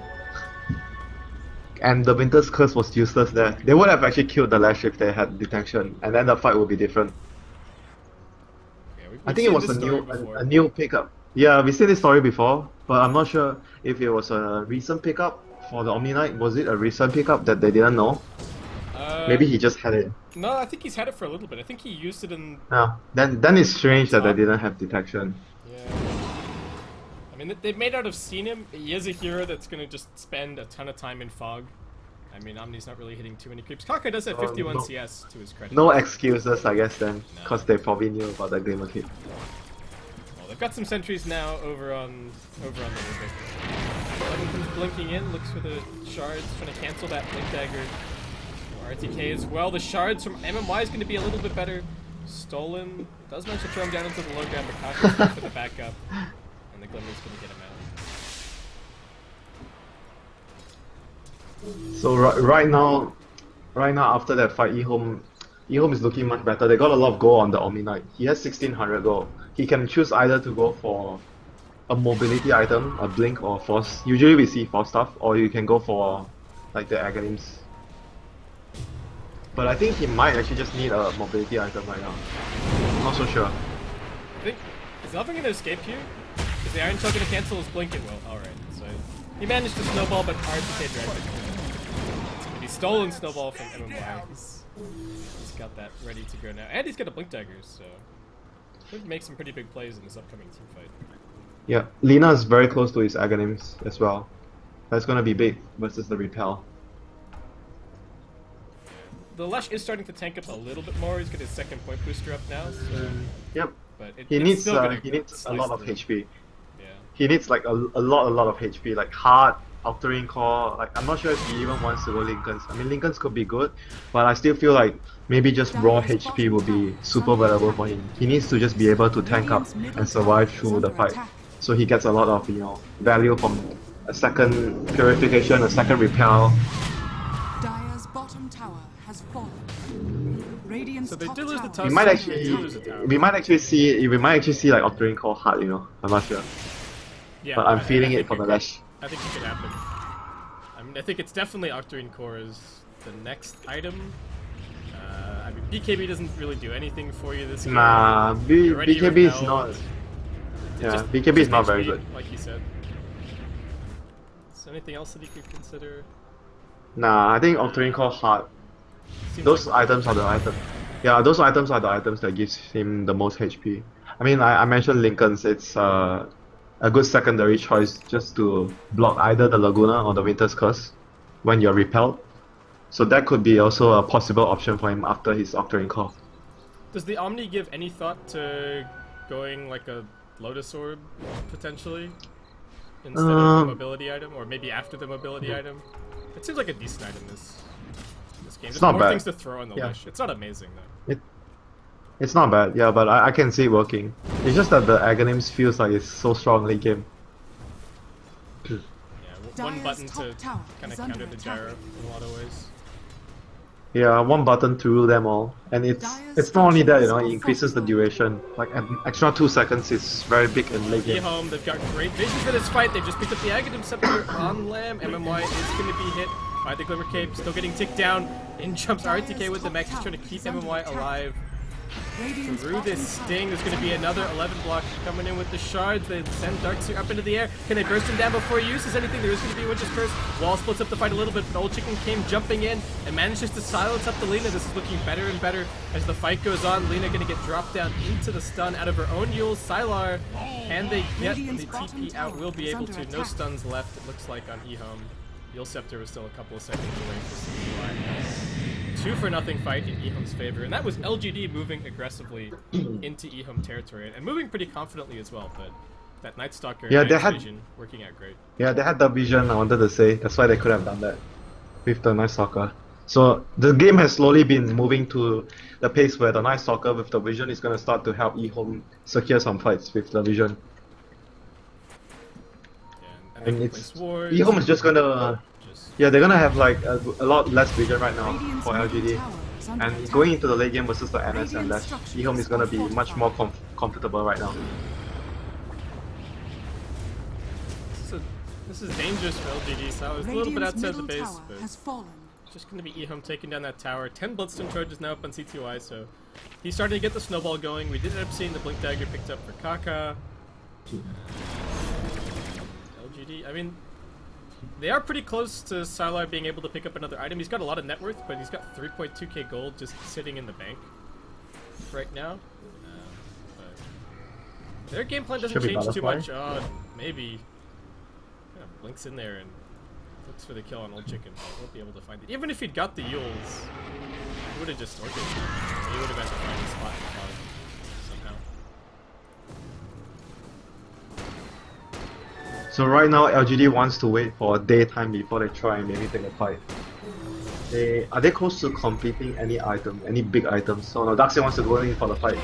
And the Winter's Curse was useless there. They would have actually killed the Lash if they had detection, and then the fight would be different. Yeah, we've I think it seen was this a story new before. a new pickup. Yeah, we've seen this story before, but I'm not sure if it was a recent pickup for the Omni Knight. Was it a recent pickup that they didn't know? Maybe he just had it. No, I think he's had it for a little bit. I think he used it in... Yeah. Then it's strange that they didn't have detection. Yeah. I mean, they may not have seen him. He is a hero that's going to just spend a ton of time in fog. I mean, Omni's not really hitting too many creeps. Kaka does have 51 no. CS to his credit. No excuses, I guess, then, because they probably knew about the Glimmer Cape. Well, they've got some sentries now over on the Rubik. 11 comes blinking in, looks for the shards, trying to cancel that Blink Dagger. RTK as well. The shards from MMY is going to be a little bit better. Stolen. Does manage to throw him down into the low ground, but Kaka's going for the backup. And the Glimmer's going to get him out. So right now after that fight, EHOME is looking much better. They got a lot of gold on the Omni Knight. He has 1600 gold. He can choose either to go for a mobility item, a blink or force. Usually we see force stuff, or you can go for like the Aghanims. But I think he might actually just need a mobility item right now. I'm not so sure. I think... Is nothing going to escape here? Is the Iron Shell going to cancel his blinking? Well, alright. So he managed to snowball, but RTK dragged it. It's going to be stolen snowball from MMY. He's got that ready to go now. And he's got a blink dagger, so... Could make some pretty big plays in this upcoming team fight. Yeah, Lina is very close to his Aghanims as well. That's gonna be big versus the Repel. The Lush is starting to tank up a little bit more. He's got his second point booster up now, so... Yep. But He it's needs still gonna a slice lot of through. HP. Yeah. He needs like a lot of HP, like hard, Octarine Core. Like I'm not sure if he even wants to go Lincolns. I mean Lincolns could be good, but I still feel like maybe just raw HP would be super valuable for him. He needs to just be able to tank up and survive through the fight. So he gets a lot of, value from a second purification, a second repel. Dire's bottom tower has fallen. Radiant's So they top did lose the tower toss. We might They did lose the tower. actually see like Octarine Core hard, I'm not sure. Yeah, But I'm I feeling think it for the could. Lash. I think it could happen. I mean, I think it's definitely Octarine Core is the next item. I mean, BKB doesn't really do anything for you this game. Nah, You're already BKB is repelled. not. It's Yeah, just- BKB is just not very HP, good. like you said. Is there anything else that you could consider? Nah, I think Octarine Core hard. Seems Those like- items are the items. Yeah, those items are the items that gives him the most HP. I mean, I mentioned Lincoln's. It's a good secondary choice just to block either the Laguna or the Winter's Curse when you're repelled. So that could be also a possible option for him after his Octarine Core. Does the Omni give any thought to going like a Lotus Orb potentially instead of the mobility item, or maybe after the mobility item? It seems like a decent item this game. It's There's not more bad. things to throw on the Yeah. Lesh. It's not amazing though. It's not bad, yeah, but I can see it working. It's just that the Aghanims feels like it's so strong late game. Yeah, one Dire's button top to tower kind of is under counter the attack. gyro in a lot of ways. Yeah, one button to rule them all. And it's not only that, you know, it increases the duration. Like an extra 2 seconds is very big in late game. EHOME, they've got great vision for this fight. They just picked up the Aghanim Scepter on Lamb. MMY is going to be hit by the Glimmer Cape, still getting ticked down. In jumps RTK with the mech, just trying to keep MMY alive. Radiant's Through this bottom sting, there's going to be another 11 block coming in with the shards. They send Darkseer up into the air. Can they burst him down before he uses anything? There is going to be Winter's Curse. Wall splits up the fight a little bit, but Old Chicken came jumping in and manages to silence up the Lina. This is looking better and better as the fight goes on. Lina going to get dropped down into the stun out of her own Yule. Sylar, can they get the Radiant's bottom TP out? tower Will be is able under to. No attack. stuns left, it looks like, on EHOME. Yule Scepter was still a couple of seconds away for CDY. 2-0 fight in EHOME's favor, and that was LGD moving aggressively into EHOME territory, and moving pretty confidently as well, but that Night Stalker Yeah, they Night had- vision working out great. Yeah, they had the vision, I wanted to say. That's why they could have done that with the Night Stalker. So the game has slowly been moving to the pace where the Night Stalker with the vision is going to start to help EHOME secure some fights with the vision. Yeah, and And they it's place wards. EHOME is just gonna Just yeah, they're gonna have like a lot less vision right now Radiant's for middle LGD. tower is under And attack. going into the late game versus the NS and Lash, Structures EHOME is gonna be are much more comfortable right now. this is dangerous for LGD, so I was a little bit Radiant's outside the middle base, tower but has fallen. just going to be EHOME taking down that tower. 10 Bloodstone charges now up on cty, so he's starting to get the snowball going. We did end up seeing the Blink Dagger picked up for Kaka. LGD, I mean, they are pretty close to Sylar being able to pick up another item. He's got a lot of net worth, but he's got 3.2k gold just sitting in the bank right now. But their game plan doesn't Should be change too Butterfly. much. Maybe kind of blinks in there and looks for the kill on Old Chicken. But won't be able to find it. Even if he'd got the Yules, he would have just ordered it. He would have had to find a spot to find somehow. So right now LGD wants to wait for daytime before they try and maybe take a fight. Are they close to completing any item, any big items? So no, Darkseer wants to go in for the fight.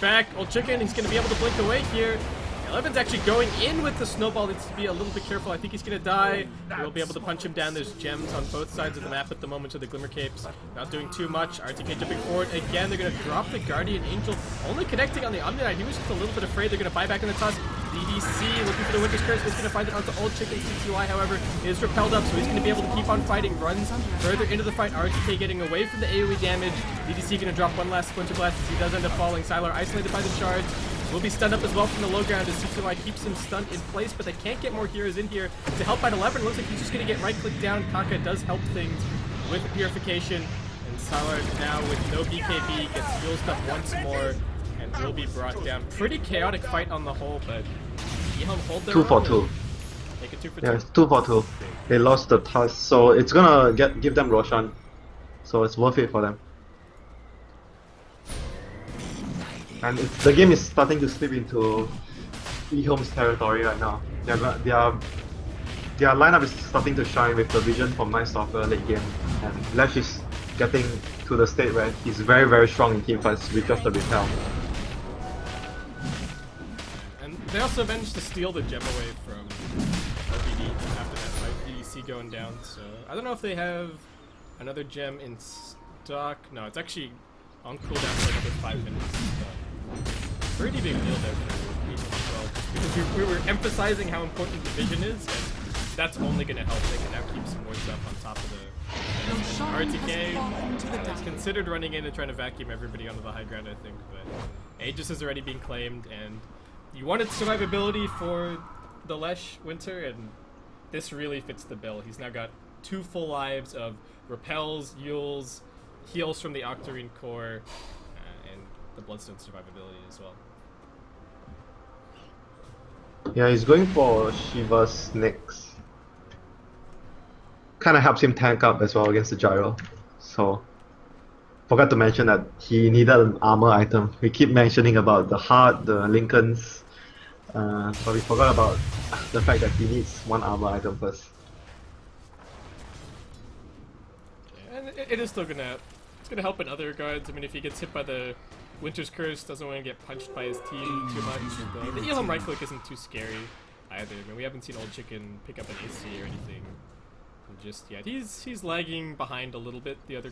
Back. Old Chicken, he's going to be able to blink away here. 11's actually going in with the snowball. Needs to be a little bit careful. I think he's going to die. We'll be able to punch him down. There's gems on both sides of the map at the moment to the Glimmer Capes. Not doing too much. RTK jumping forward again. They're going to drop the Guardian Angel. Only connecting on the Omni-Knight. He was just a little bit afraid. They're going to buy back in the toss. DDC looking for the Winter's Curse. Is going to find it onto Old Chicken. cty, however, is repelled up, so he's going to be able to keep on fighting. Runs further into the fight. RTK getting away from the AoE damage. DDC going to drop one last Splinter Blast as he does end up falling. Sylar isolated by the charge. Will be stunned up as well from the low ground as cty keeps him stunned in place, but they can't get more heroes in here to help out 11. Looks like he's just going to get right-click down. Kaka does help things with Purification, and Sylar now with no BKB gets used up once more and will be brought down. Pretty chaotic fight on the whole, but EHOME hold their 2 for own 2. and Make it 2 for 2. Yeah, it's 2 for 2. They lost the task, so it's gonna give them Roshan. So it's worth it for them. And the game is starting to slip into EHOME's territory right now. Their lineup is starting to shine with the vision from Night Stalker late game, and Lash is getting to the state where he's very, very strong in teamfights with just the repel. And they also managed to steal the gem away from LGD after that fight. DDC going down, so I don't know if they have another gem in stock. No, it's actually on cooldown for another 5 minutes. So pretty big deal there for people as well, just because we were emphasizing how important the vision is, and that's only going to help. They can now keep some wards up on top of the Roshan RTK. has fallen to the It's dust. considered running in and trying to vacuum everybody onto the high ground, I think, but Aegis has already been claimed, and you wanted survivability for the Lesh Winter, and this really fits the bill. He's now got 2 full lives of repels, Yules, heals from the Octarine core, and the Bloodstone survivability as well. Yeah, he's going for Shiva's Snakes. Kind of helps him tank up as well against the Gyro. So, forgot to mention that he needed an armor item. We keep mentioning about the heart, the Lincolns, but we forgot about the fact that he needs one armor item first. it is still gonna help in other regards. I mean, if he gets hit by the Winter's Curse, doesn't want to get punched by his team too much. The EHOME right click isn't too scary either. I mean, we haven't seen Old Chicken pick up an AC or anything just yet. He's lagging behind a little bit the other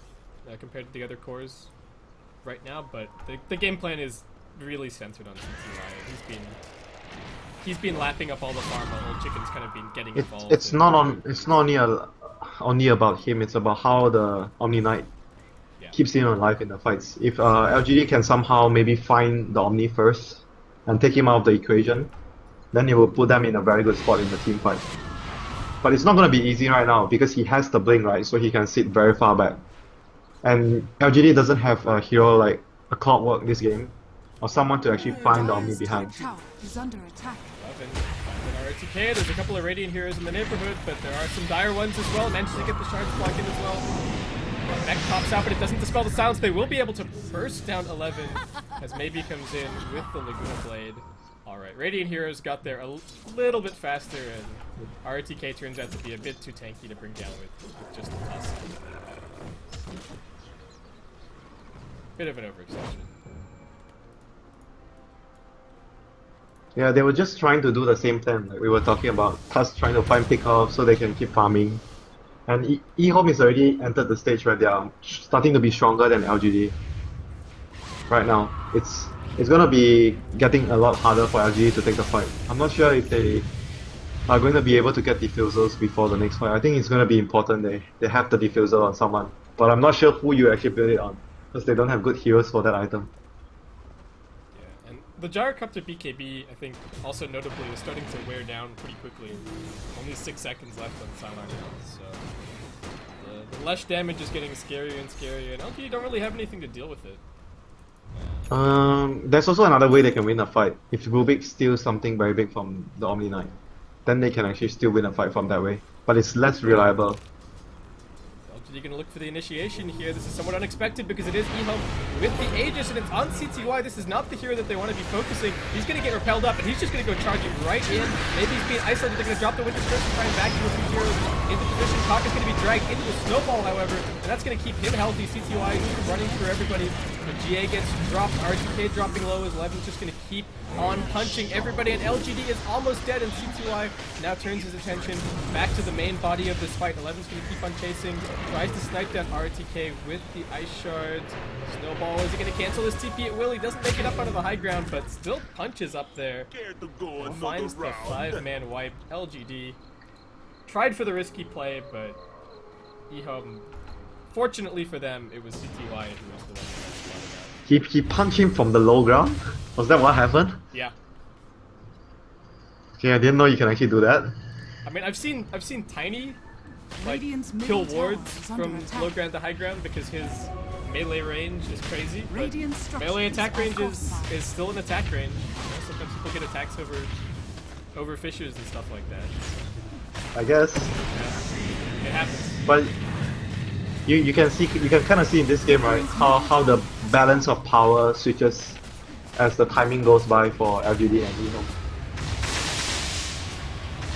compared to the other cores right now, but the game plan is really centered on CTY. He's been lapping up all the farm while Old Chicken's kind of been getting involved. It's not only about him. It's about how the Omni Knight keeps him alive in the fights. If LGD can somehow maybe find the Omni first and take him out of the equation, then it will put them in a very good spot in the team fight. But it's not going to be easy right now because he has the blink, right? So he can sit very far back. And LGD doesn't have a hero like a Clockwork this game, or someone to actually find the Omni behind. Is under attack. RTK, there's a couple of Radiant heroes in the neighborhood, but there are some dire ones as well. Managed to get the shards block in as well. Mech pops out, but it doesn't dispel the silence. They will be able to burst down 11 as Maybe comes in with the Laguna Blade. Alright, Radiant heroes got there a little bit faster, and RTK turns out to be a bit too tanky to bring down with just the tusk. Bit of an overextension. Yeah, they were just trying to do the same thing like we were talking about. Tusk trying to find pickoff so they can keep farming. And EHOME is already entered the stage where they are starting to be stronger than LGD. Right now, it's gonna be getting a lot harder for LGD to take the fight. I'm not sure if they are going to be able to get diffusers before the next fight. I think it's gonna be important they have the diffuser on someone. But I'm not sure who you actually build it on, because they don't have good heroes for that item. The Gyrocopter BKB, I think, also notably, is starting to wear down pretty quickly. Only 6 seconds left on Sideline now, so the Lush damage is getting scarier and scarier, and LGD don't really have anything to deal with it. There's also another way they can win a fight. If Rubik steals something very big from the Omni Knight, then they can actually still win a fight from that way. But it's less reliable. LGD gonna look for the initiation here. This is somewhat unexpected because it is EHOME with the Aegis, and it's on CTY. This is not the hero that they want to be focusing. He's gonna get repelled up, and he's just gonna go charging right in. Maybe he's being isolated. They're gonna drop the Winter's Curse and try and vacuum a few heroes into position. Talk is gonna be dragged into the snowball, however, and that's gonna keep him healthy. CTY is running through everybody. The GA gets dropped. RTK dropping low as Levin's just gonna keep on punching everybody, and LGD is almost dead, and CTY now turns his attention back to the main body of this fight. 11's gonna keep on chasing, tries to snipe down RTK with the Ice Shards. Snowball, is he gonna cancel his TP at will? He doesn't make it up onto the high ground, but still punches up there. And finds the 5-man wipe. LGD tried for the risky play, but EHOME, fortunately for them, it was CTY who was the one that spotted out. He punched him from the low ground? Was that what happened? Yeah. Okay, I didn't know you can actually do that. I mean, I've seen Tiny like kill wards from low ground to high ground because his melee range is crazy. But melee attack range is still an attack range. You know, sometimes people get attacks over fissures and stuff like that. I guess. Yeah, it happens. But you can kind of see in this game, right, how the balance of power switches as the timing goes by for LGD and EHOME.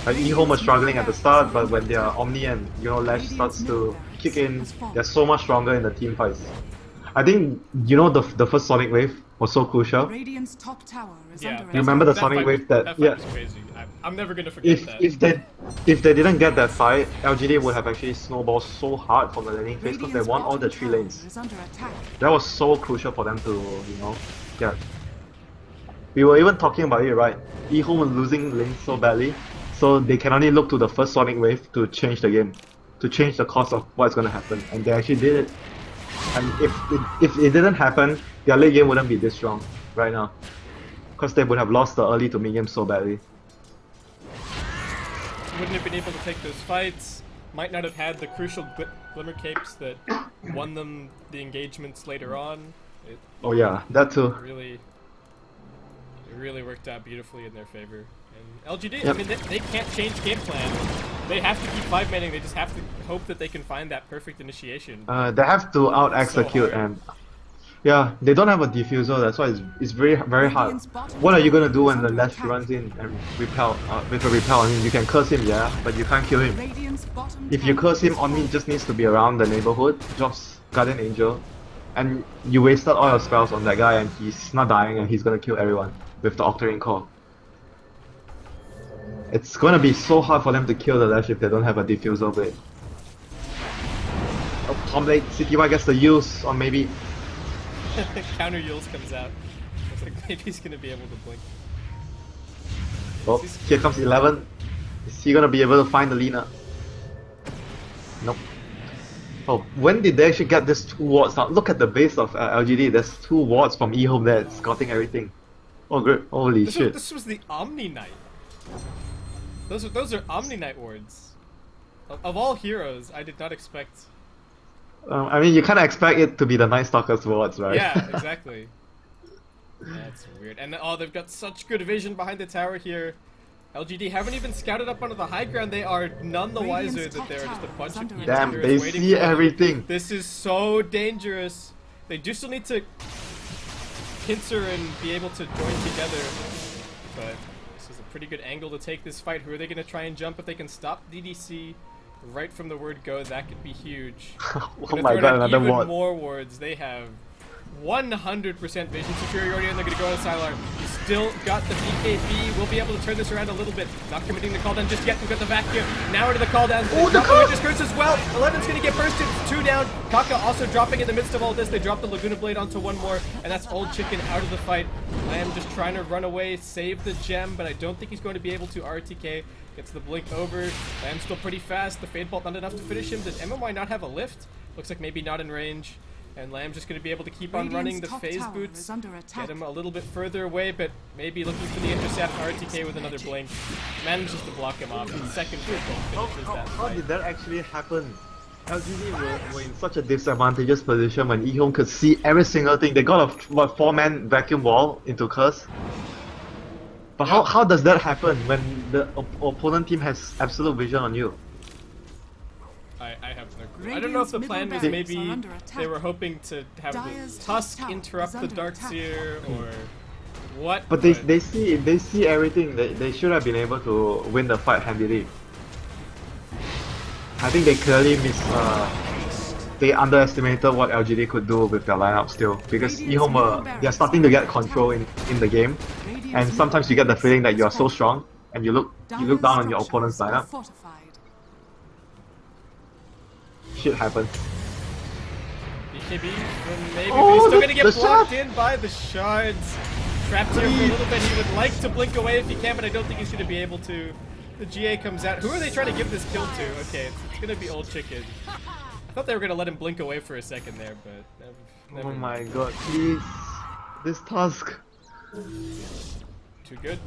Like EHOME was struggling at the start, but when their Omni and Lash starts to kick in, they're so much stronger in the team fights. I think the first Sonic Wave was so crucial. Radiant's top tower is under You remember the Sonic Wave that fight was crazy. I'm never gonna forget that. If they didn't get that fight, LGD would have actually snowballed so hard from the laning phase because they won all the 3 lanes. That was so crucial for them to get. We were even talking about it, right? EHOME was losing lanes so badly, so they can only look to the first Sonic Wave to change the game, to change the course of what's going to happen, and they actually did it. And if it didn't happen, their late game wouldn't be this strong right now, because they would have lost the early to mid game so badly. Wouldn't have been able to take those fights, might not have had the crucial Glimmer Capes that won them the engagements later on. Oh yeah, that too. It really worked out beautifully in their favor. And LGD, I mean, they can't change game plan. They have to keep 5-manning, they just have to hope that they can find that perfect initiation. They have to out-execute, and yeah, they don't have a diffuser, that's why it's very, very hard. What are you gonna do when the Lash runs in and repel, with a repel? I mean, you can curse him, yeah, but you can't kill him. Bottom If you tower curse him, is Omni falling. just needs to be around the neighborhood, drops Guardian Angel, and you wasted all your spells on that guy and he's not dying and he's gonna kill everyone with the Octarine Core. It's gonna be so hard for them to kill the Lash if they don't have a Diffusal Blade. Oh, Tom Blade, cdec.y gets the use, or maybe... Counter Yules comes out. Looks like maybe he's gonna be able to blink. Oh, here comes 11. Is he gonna be able to find the Lina? Nope. Oh, when did they actually get this 2 wards? Now look at the base of LGD. There's 2 wards from EHOME there, scouting everything. Oh great! Holy shit! This was the Omni Knight. Those are Omni Knight wards. Of all heroes, I did not expect. I mean, you kind of expect it to be the Night Stalker's wards, right? Yeah, exactly. That's weird. And oh, they've got such good vision behind the tower here. LGD haven't even scouted up onto the high ground. They are none the wiser that there are just a bunch of heroes Damn, they waiting see for them. everything. This is so dangerous. They do still need to pincer and be able to join together. But this is a pretty good angle to take this fight. Who are they going to try and jump? If they can stop DDC right from the word go, that could be huge. Oh my god, another even ward. more wards. They have 100% vision superiority, and they're going to go on Sylar. He's still got the BKB. We'll be able to turn this around a little bit. Not committing the call down just yet. We've got the vacuum. Now into the call down. Oh, the call! curse! Curse as well. 11's going to get bursted. 2 down. Kaka also dropping in the midst of all this. They drop the Laguna Blade onto 1 more, and that's Old Chicken out of the fight. Lamb just trying to run away, save the gem, but I don't think he's going to be able to. RTK gets the blink over. Lamb's still pretty fast. The Fade Bolt not enough to finish him. Does MMY not have a lift? Looks like maybe not in range. And Lamb's just going to be able to keep on running the phase boots, get him a little bit further away, but maybe looking for the intercept. RTK with another blink, manages to block him off. And second finishes that How fight. did that actually happen? LGD were in such a disadvantageous position when EHOME could see every single thing. They got a 4-man vacuum wall into Curse. But how does that happen when the opponent team has absolute vision on you? I have no clue. I don't know if the plan was maybe they were hoping to have the Tusk interrupt the Darkseer or what. But they see everything. They should have been able to win the fight handily. I think they clearly they underestimated what LGD could do with their lineup still, because EHOME they're starting to get control in the game, and sometimes you get the feeling that you're so strong and you look down on your opponent's lineup. Shit happens. BKB, maybe, Oh, but he's still the- gonna get the blocked shot! in by the shards. Trapped here for a little bit. He would like to blink away if he can, but I don't think he's gonna be able to. The GA comes out. Who are they trying to give this kill to? Okay, it's gonna be Old Chicken. I thought they were gonna let him blink away for a second there, but never. Oh my god, please. This Tusk. Too good.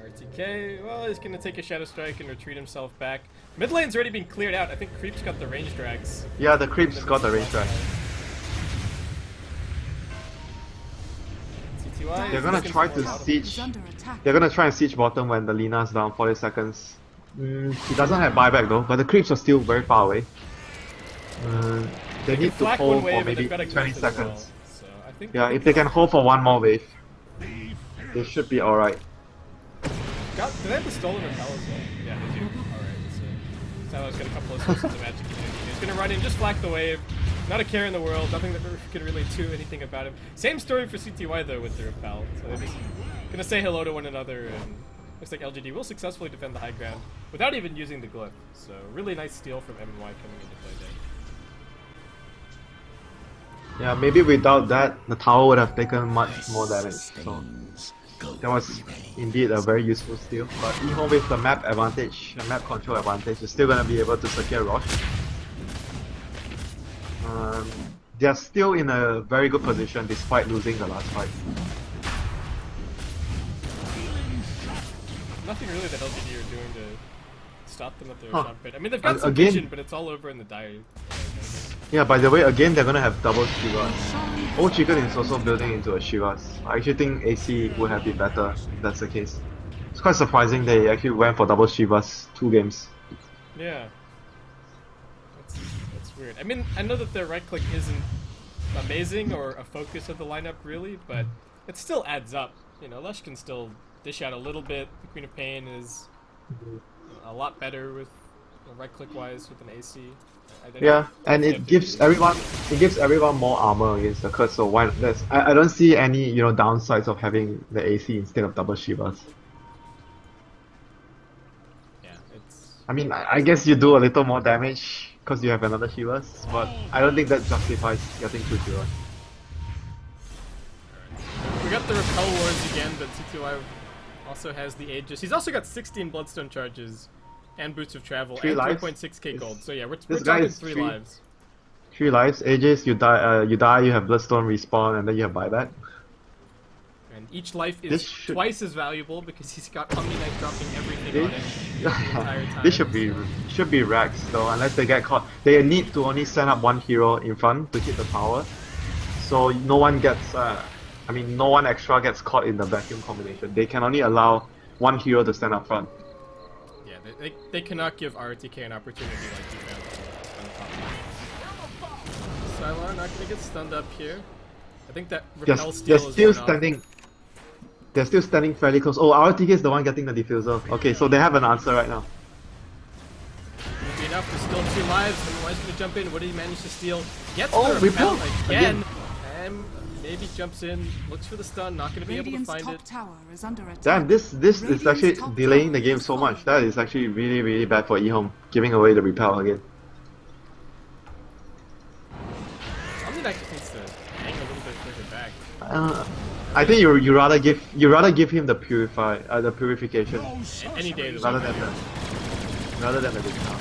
RTK, well, he's gonna take a Shadow Strike and retreat himself back. Mid lane's already been cleared out. I think Creep's got the range drags. Yeah, the creeps got the range right. CTY. They're gonna try to siege. They're gonna try and siege bottom when the Lina's down 40 seconds. He doesn't have buyback though, but the creeps are still very far away. They need to Flack hold one wave, for maybe and they've got a 20 Glyph as well. seconds. So I think Yeah, if they can hold for 1 more wave, they should be alright. do they have the stolen repel as well? Yeah, they do. Alright, so Salah's got a couple of sources of magic immunity. He's gonna run in, just flack the wave. Not a care in the world, nothing that can really do anything about him. Same story for CTY though with the repel. So they're just gonna say hello to one another, and looks like LGD will successfully defend the high ground without even using the glyph. So really nice steal from MMY coming into play there. Yeah, maybe without that, the tower would have taken much more damage. So that was indeed a very useful steal. But EHOME with the map advantage, the map control advantage, is still gonna be able to secure Rosh. They are still in a very good position despite losing the last fight. Nothing really that LGD are doing to stop them at their shot pit. I mean, they've got some Again- vision, but it's all over in the dire. Yeah, by the way, again they're gonna have double Shivas. Old Chicken is also building into a Shivas. I actually think AC would have been better if that's the case. It's quite surprising they actually went for double Shivas 2 games. Yeah. That's weird. I mean, I know that their right click isn't amazing or a focus of the lineup really, but it still adds up. You know, Lush can still dish out a little bit. The Queen of Pain is a lot better with right-click wise with an AC. Yeah, and it gives everyone more armor against the curse. So why? I don't see any downsides of having the AC instead of double Shivas. Yeah, it's. I mean, I guess you do a little more damage because you have another Shivas, but I don't think that justifies getting 2 Shivas. We got the Repel Wars again, but cdec.y also has the Aegis. He's also got 16 Bloodstone charges and Boots of Travel and 3.6k gold. So yeah, we're talking 3 lives. 3 lives. Aegis, you die, you have Bloodstone respawn, and then you have buyback. And each life is twice as valuable because he's got Omni Knight dropping everything on it the entire time. This should be racks though, unless they get caught. They need to only send up 1 hero in front to hit the tower, so no one gets. No one extra gets caught in the vacuum combination. They can only allow 1 hero to stand up front. Yeah, they cannot give RTK an opportunity like you found on top. Sylar not gonna get stunned up here. I think that Repel Steel is still standing. They're still standing fairly close. Oh, RTK is the one getting the diffuser. Okay, so they have an answer right now. Would be enough. There's still 2 lives. Everyone's gonna jump in. What did he manage to steal? Gets the Repel again. And maybe jumps in, looks for the stun, not gonna be able to find it. Tower is under attack. Damn, this is actually delaying the game so much. That is actually really bad for EHOME, giving away the Repel again. Something actually needs to hang a little bit further back. I think you rather give him the purification any day rather than the Repel.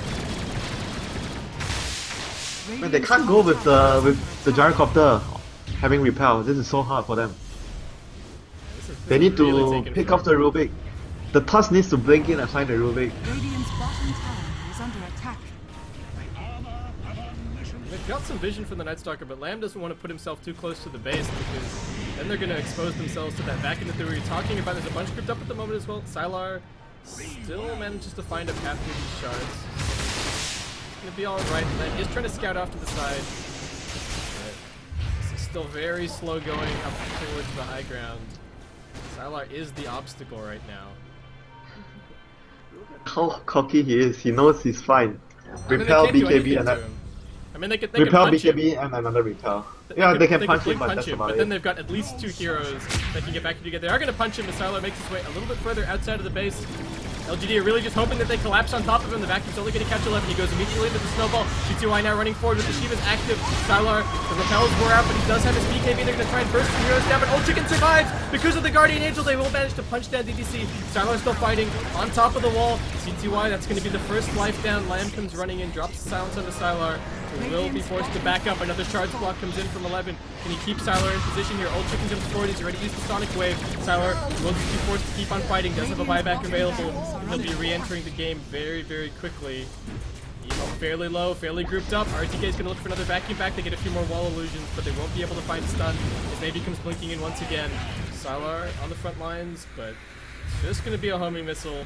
Man, they can't go with the Gyrocopter having Repel. This is so hard for them. They need to pick up the Rubik. The Tusk needs to blink in and find the Rubik. Radiant's bottom tower is under attack. They've got some vision from the Nightstalker, but Lamb doesn't want to put himself too close to the base because then they're going to expose themselves to that vacuum that they were talking about. There's a bunch grouped up at the moment as well. Sylar still manages to find a path through these shards. It's going to be alright. Lamb is trying to scout off to the side. Still very slow going up towards the high ground. Sylar is the obstacle right now. How cocky he is. He knows he's fine. Repel, BKB, and Repel, BKB, and another Repel. Yeah, they can punch him, but that's about it. But then they've got at least 2 heroes that can get back together. They are going to punch him as Sylar makes his way a little bit further outside of the base. LGD are really just hoping that they collapse on top of him. The vacuum's only going to catch 11. He goes immediately into the snowball. cdec.y now running forward with the Shiva's active. Sylar, the repels wore out, but he does have his BKB. They're going to try and burst some heroes down, but Old Chicken survives! Because of the Guardian Angel, they will manage to punch down DDC. Sylar still fighting on top of the wall. cdec.y, that's going to be the first life down. Lamb comes running in, drops the silence onto Sylar. He will be forced to back up. Another charge block comes in from 11. Can he keep Sylar in position here? Old Chicken jumps forward. He's already used the Sonic Wave. Sylar will just be forced to keep on fighting. Does have a buyback available. He'll be re-entering the game very quickly. EHOME fairly low, fairly grouped up. RTK is going to look for another vacuum back. They get a few more wall illusions, but they won't be able to find stun. His navy comes blinking in once again. Sylar on the front lines, but it's just going to be a homing missile.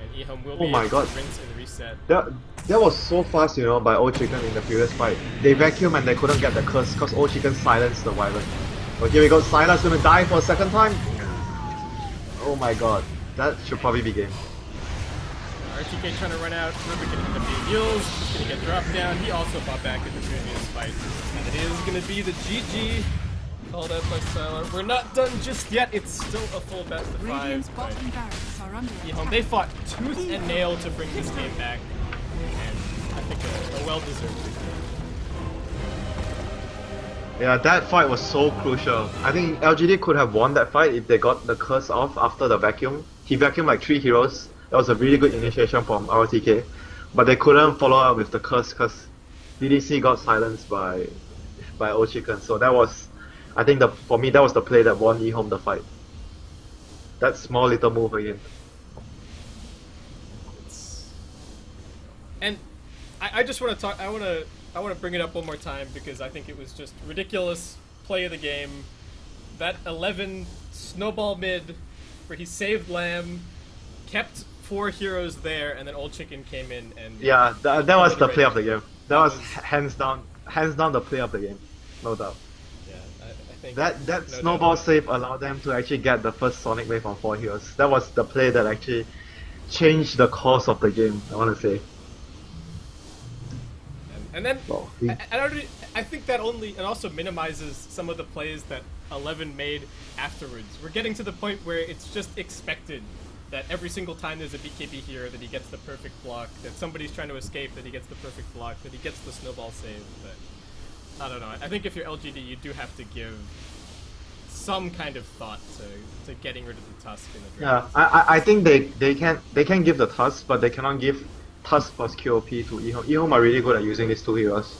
And EHOME will be able to rinse and reset. That was so fast, by Old Chicken in the previous fight. They vacuumed and they couldn't get the curse because Old Chicken silenced the Wyvern. But here we go, Sylar's gonna die for a second time. Oh my god, that should probably be game. RTK trying to run out, Rubik gonna end up being Mules, he's gonna get dropped down. He also fought back in the previous fight. And it is gonna be the GG. Called out by Sylar. We're not done just yet. It's still a full best of 5. EHOME, they fought tooth and nail to bring this game back, and I think a well-deserved victory. Yeah, that fight was so crucial. I think LGD could have won that fight if they got the curse off after the vacuum. He vacuumed like 3 heroes. That was a really good initiation from RTK, but they couldn't follow up with the curse because DDC got silenced by Old Chicken. So that was, I think for me, that was the play that won EHOME the fight. That small little move again. And I just want to talk. I want to bring it up one more time because I think it was just ridiculous play of the game. That 11 snowball mid, where he saved Lamb, kept 4 heroes there, and then Old Chicken came in and yeah, that was the play of the game. That was hands down the play of the game, no doubt. Yeah, I Thank That you. that No doubt snowball about it. save allowed them to actually get the first Sonic Wave on 4 heroes. That was the play that actually changed the course of the game, I want to say. And then Well, I think that only and also minimizes some of the plays that 11 made afterwards. We're getting to the point where it's just expected that every single time there's a BKB here that he gets the perfect block, that somebody's trying to escape, that he gets the perfect block, that he gets the snowball save. But I don't know. I think if you're LGD, you do have to give some kind of thought to getting rid of the Tusk in the yeah, draft. I think they can give the Tusk, but they cannot give Tusk plus QOP to EHOME. EHOME are really good at using these two heroes.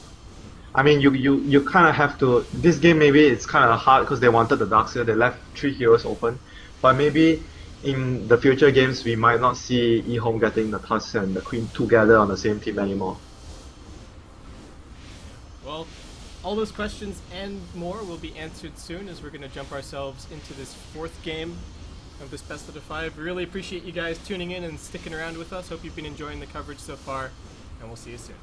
I mean, you kind of have to. This game maybe it's kind of hard because they wanted the Darkseer. They left 3 heroes open, but maybe in the future games we might not see EHOME getting the Tusk and the Queen together on the same team anymore. Well, all those questions and more will be answered soon as we're going to jump ourselves into this 4th game of this best of the 5. Really appreciate you guys tuning in and sticking around with us. Hope you've been enjoying the coverage so far, and we'll see you soon.